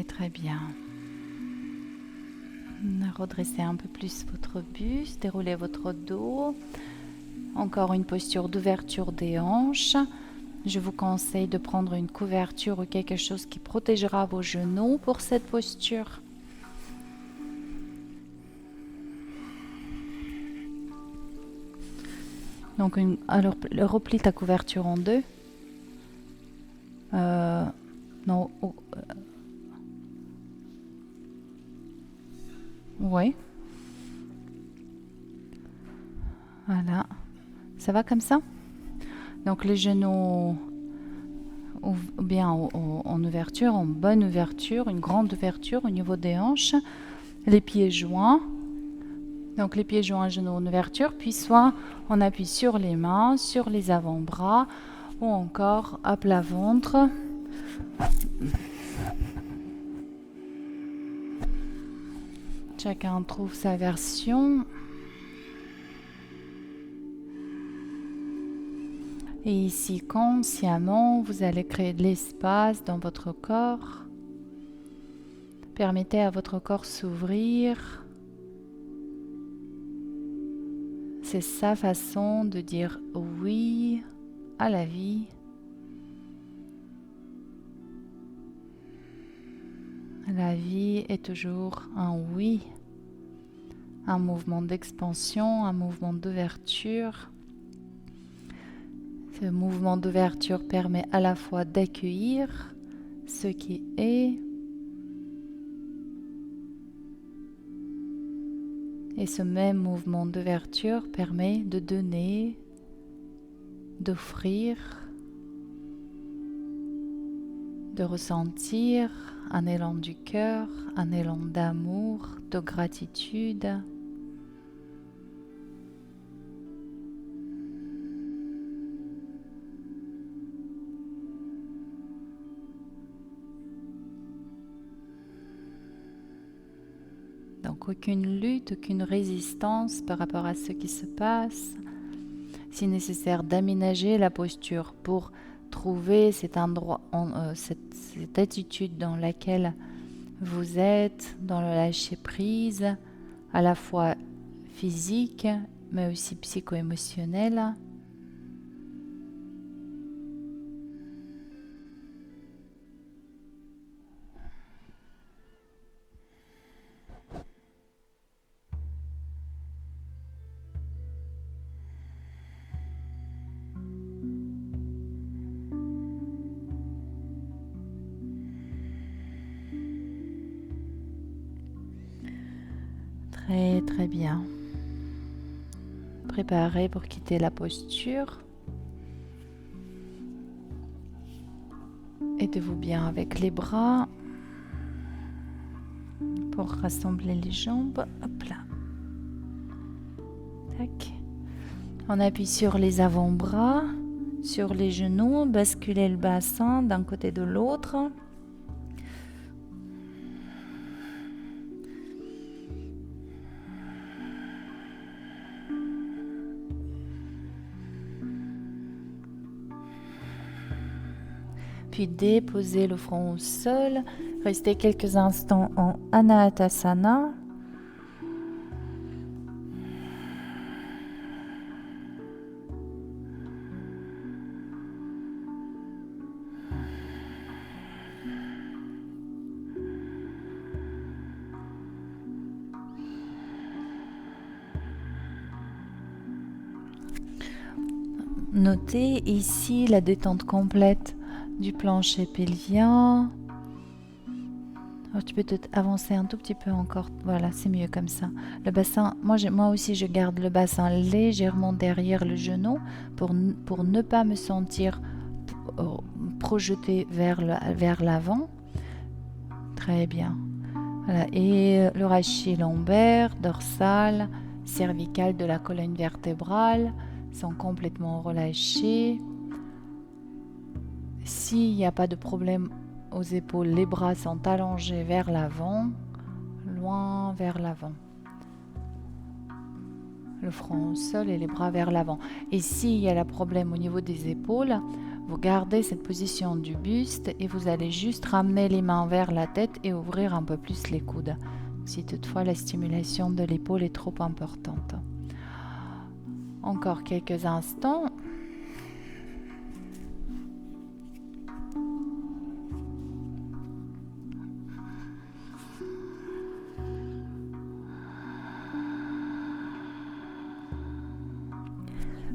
Très bien. Redressez un peu plus votre buste, déroulez votre dos. Encore une posture d'ouverture des hanches. Je vous conseille de prendre une couverture ou quelque chose qui protégera vos genoux pour cette posture. Donc, alors, replie ta couverture en deux. Non. Oui. Voilà. Ça va comme ça? Donc les genoux bien en ouverture, en bonne ouverture, une grande ouverture au niveau des hanches. Les pieds joints. Donc les pieds joints, genoux en ouverture. Puis soit on appuie sur les mains, sur les avant-bras ou encore à plat ventre. Chacun trouve sa version. Et ici, consciemment, vous allez créer de l'espace dans votre corps. Permettez à votre corps s'ouvrir. C'est sa façon de dire oui à la vie. La vie est toujours un oui, un mouvement d'expansion, un mouvement d'ouverture. Ce mouvement d'ouverture permet à la fois d'accueillir ce qui est et ce même mouvement d'ouverture permet de donner, d'offrir, de ressentir un élan du cœur, un élan d'amour, de gratitude. Donc aucune lutte, aucune résistance par rapport à ce qui se passe. Si nécessaire, d'aménager la posture pour trouver cet endroit, cette attitude dans laquelle vous êtes, dans le lâcher-prise, à la fois physique, mais aussi psycho-émotionnel. Très très bien. Préparez pour quitter la posture. Aidez-vous bien avec les bras pour rassembler les jambes. Hop là. Tac. On appuie sur les avant-bras, sur les genoux, basculez le bassin d'un côté de l'autre. Puis déposez le front au sol. Restez quelques instants en Anahatasana. Notez ici la détente complète du plancher pelvien. Alors, tu peux peut-être avancer un tout petit peu encore. Voilà, c'est mieux comme ça. Le bassin, moi aussi, je garde le bassin légèrement derrière le genou pour ne pas me sentir projeté vers l'avant. Très bien. Voilà. Et le rachis lombaire, dorsal, cervical de la colonne vertébrale sont complètement relâchés. S'il n'y a pas de problème aux épaules, les bras sont allongés vers l'avant, loin vers l'avant. Le front au sol et les bras vers l'avant. Et s'il y a le problème au niveau des épaules, vous gardez cette position du buste et vous allez juste ramener les mains vers la tête et ouvrir un peu plus les coudes, si toutefois la stimulation de l'épaule est trop importante. Encore quelques instants.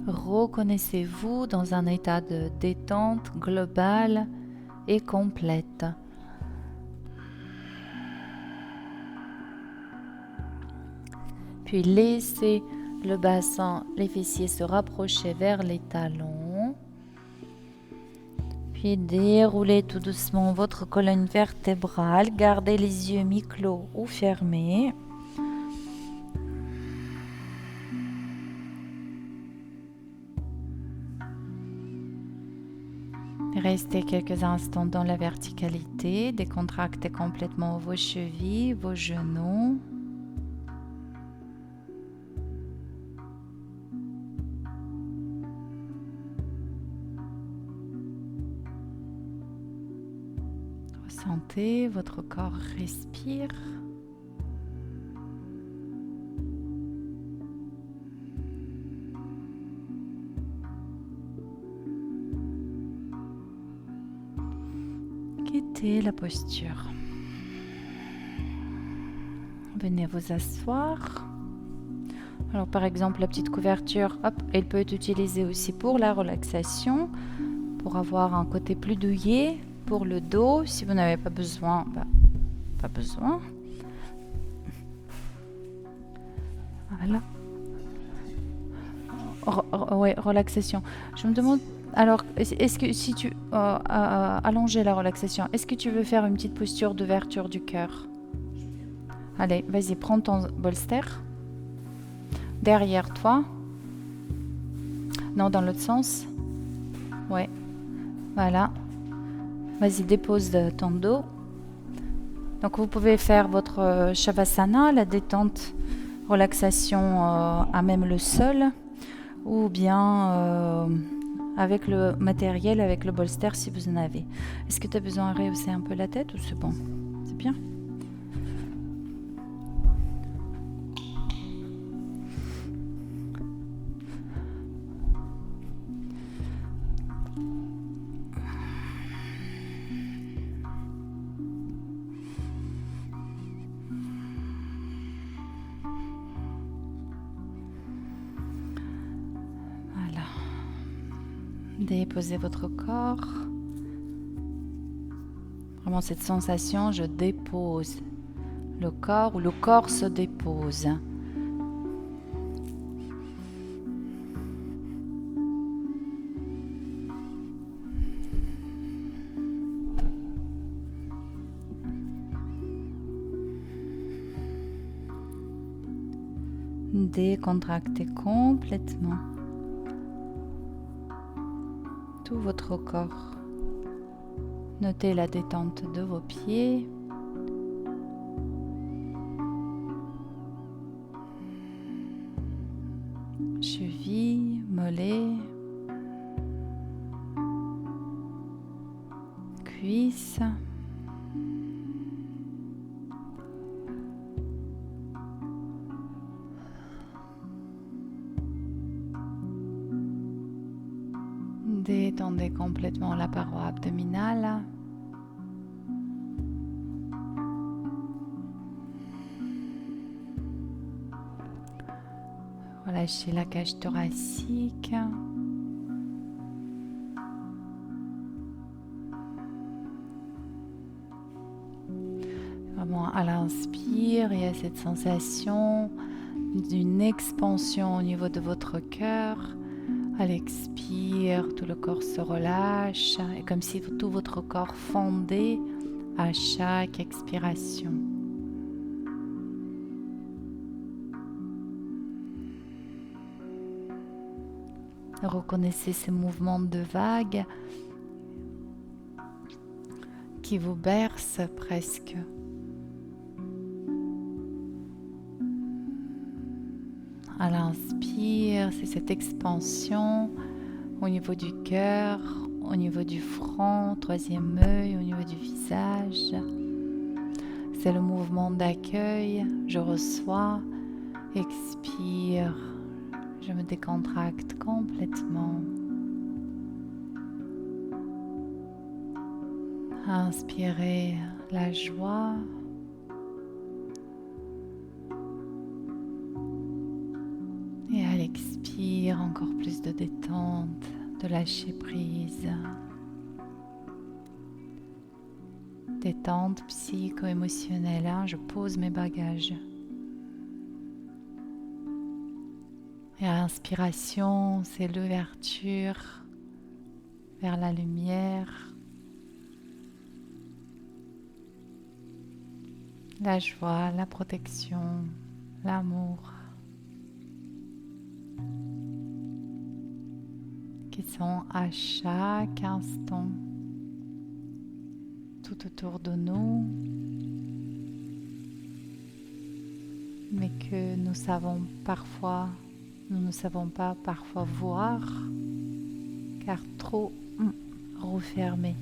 Reconnaissez-vous dans un état de détente globale et complète. Puis laissez le bassin, les fessiers se rapprocher vers les talons. Puis déroulez tout doucement votre colonne vertébrale. Gardez les yeux mi-clos ou fermés. Restez quelques instants dans la verticalité. Décontractez complètement vos chevilles, vos genoux. Sentez votre corps respire. Quittez la posture. Venez vous asseoir. Alors par exemple, la petite couverture, hop, elle peut être utilisée aussi pour la relaxation, pour avoir un côté plus douillet. Pour le dos, si vous n'avez pas besoin, pas besoin. Voilà. Ouais, relaxation. Je me demande, alors, est-ce que si tu allonger la relaxation, est-ce que tu veux faire une petite posture d'ouverture du cœur? Allez, vas-y, prends ton bolster. Derrière toi. Non, dans l'autre sens. Ouais. Voilà. Vas-y, dépose ton dos. Donc, vous pouvez faire votre Shavasana, la détente, relaxation à même le sol, ou bien avec le matériel, avec le bolster si vous en avez. Est-ce que tu as besoin de rehausser un peu la tête ou c'est bon? C'est bien? Déposez votre corps. Vraiment cette sensation, je dépose le corps ou le corps se dépose. Décontractez complètement tout votre corps. Notez la détente de vos pieds. Chevilles, mollets, cuisses. Détendez complètement la paroi abdominale. Relâchez la cage thoracique. Vraiment à l'inspire, il y a cette sensation d'une expansion au niveau de votre cœur. À l'expire, tout le corps se relâche et comme si tout votre corps fondait à chaque expiration. Reconnaissez ces mouvements de vagues qui vous bercent presque. À l'inspire, c'est cette expansion au niveau du cœur, au niveau du front, troisième œil, au niveau du visage. C'est le mouvement d'accueil. Je reçois, expire, je me décontracte complètement. Inspirez la joie. Et à l'expire, encore plus de détente, de lâcher prise. Détente psycho-émotionnelle, hein, je pose mes bagages. Et à l'inspiration, c'est l'ouverture vers la lumière, la joie, la protection, l'amour. Qui sont à chaque instant tout autour de nous, mais que nous savons parfois, nous ne savons pas parfois voir, car trop refermés.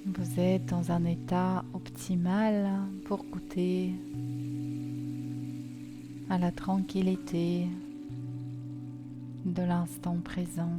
Vous êtes dans un état optimal pour goûter à la tranquillité de l'instant présent.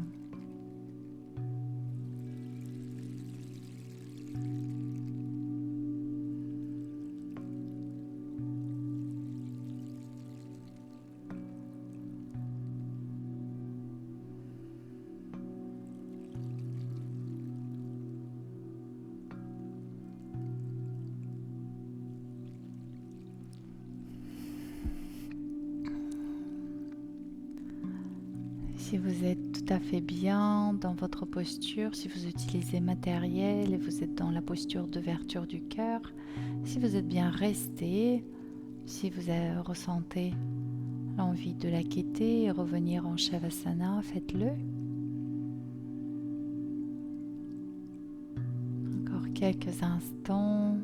Si vous êtes tout à fait bien dans votre posture, si vous utilisez matériel et vous êtes dans la posture d'ouverture du cœur, si vous êtes bien resté, si vous ressentez l'envie de la quitter et revenir en Shavasana, faites-le. Encore quelques instants,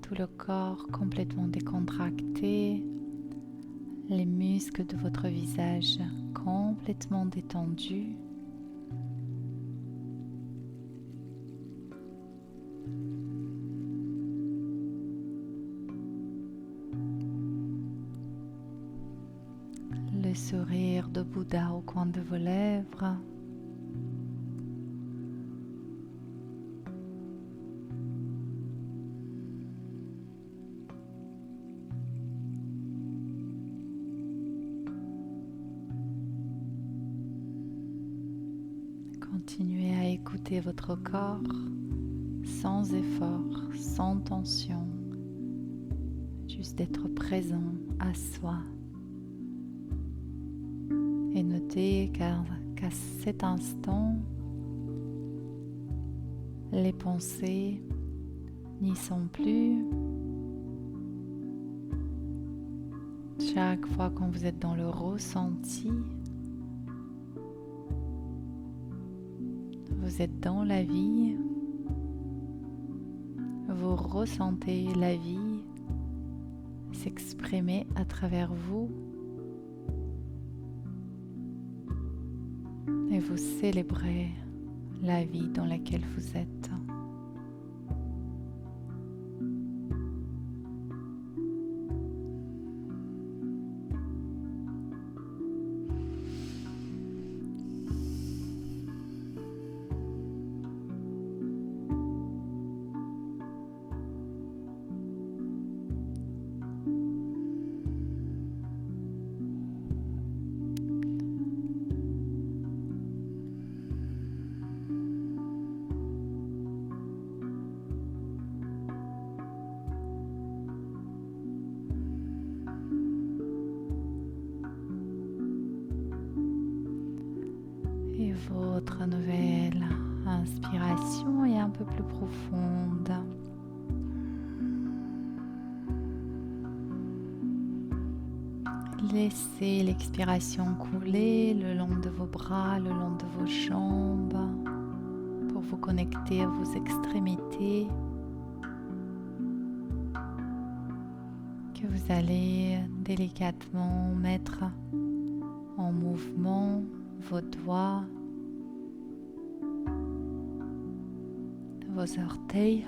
tout le corps complètement décontracté, les muscles de votre visage complètement détendus. Le sourire de Bouddha au coin de vos lèvres. Continuez à écouter votre corps sans effort, sans tension, juste d'être présent à soi. Et notez qu'à cet instant, les pensées n'y sont plus. Chaque fois quand vous êtes dans le ressenti, vous êtes dans la vie, vous ressentez la vie s'exprimer à travers vous et vous célébrez la vie dans laquelle vous êtes. Et votre nouvelle inspiration est un peu plus profonde. Laissez l'expiration couler le long de vos bras, le long de vos jambes, pour vous connecter à vos extrémités, que vous allez délicatement mettre en mouvement vos doigts, vos orteils.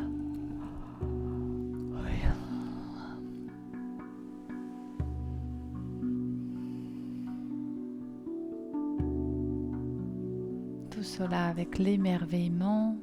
Tout cela avec l'émerveillement.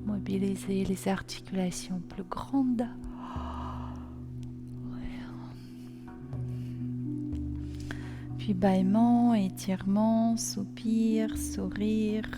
Mobilisez les articulations plus grandes. Puis bâillement, étirement, soupir, sourire.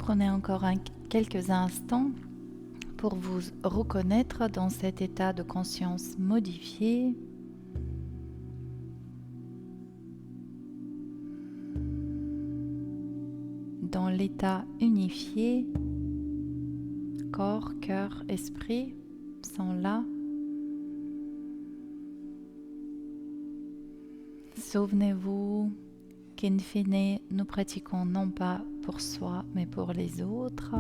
Prenez encore quelques instants pour vous reconnaître dans cet état de conscience modifié. Dans l'état unifié, corps, cœur, esprit sont là. Souvenez-vous qu'in fine, nous pratiquons non pas pour soi, mais pour les autres.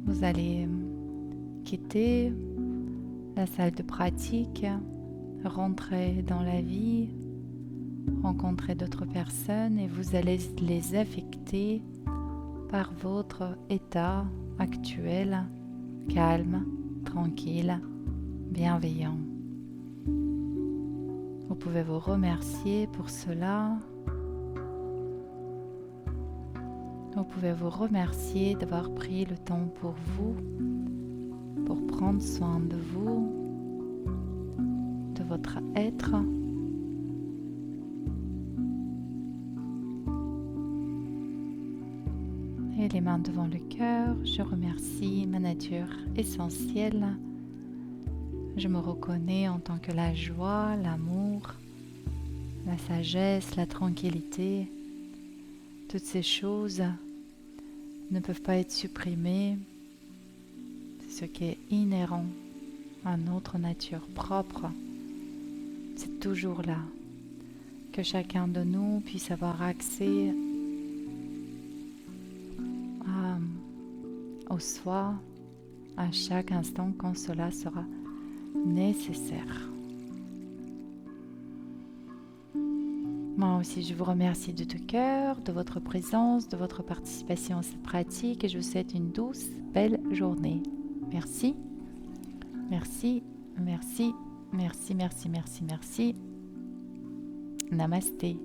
Vous allez quitter la salle de pratique, rentrer dans la vie, rencontrer d'autres personnes et vous allez les affecter par votre état actuel, calme, tranquille, bienveillant. Vous pouvez vous remercier pour cela. Vous pouvez vous remercier d'avoir pris le temps pour vous, pour prendre soin de vous, de votre être. Et les mains devant le cœur, je remercie ma nature essentielle. Je me reconnais en tant que la joie, l'amour, la sagesse, la tranquillité. Toutes ces choses ne peuvent pas être supprimées. C'est ce qui est inhérent à notre nature propre. C'est toujours là. Que chacun de nous puisse avoir accès au soi à chaque instant quand cela sera nécessaire. Moi aussi, je vous remercie de tout cœur, de votre présence, de votre participation à cette pratique et je vous souhaite une douce, belle journée. Merci, merci, merci, merci, merci, merci, merci. Namasté.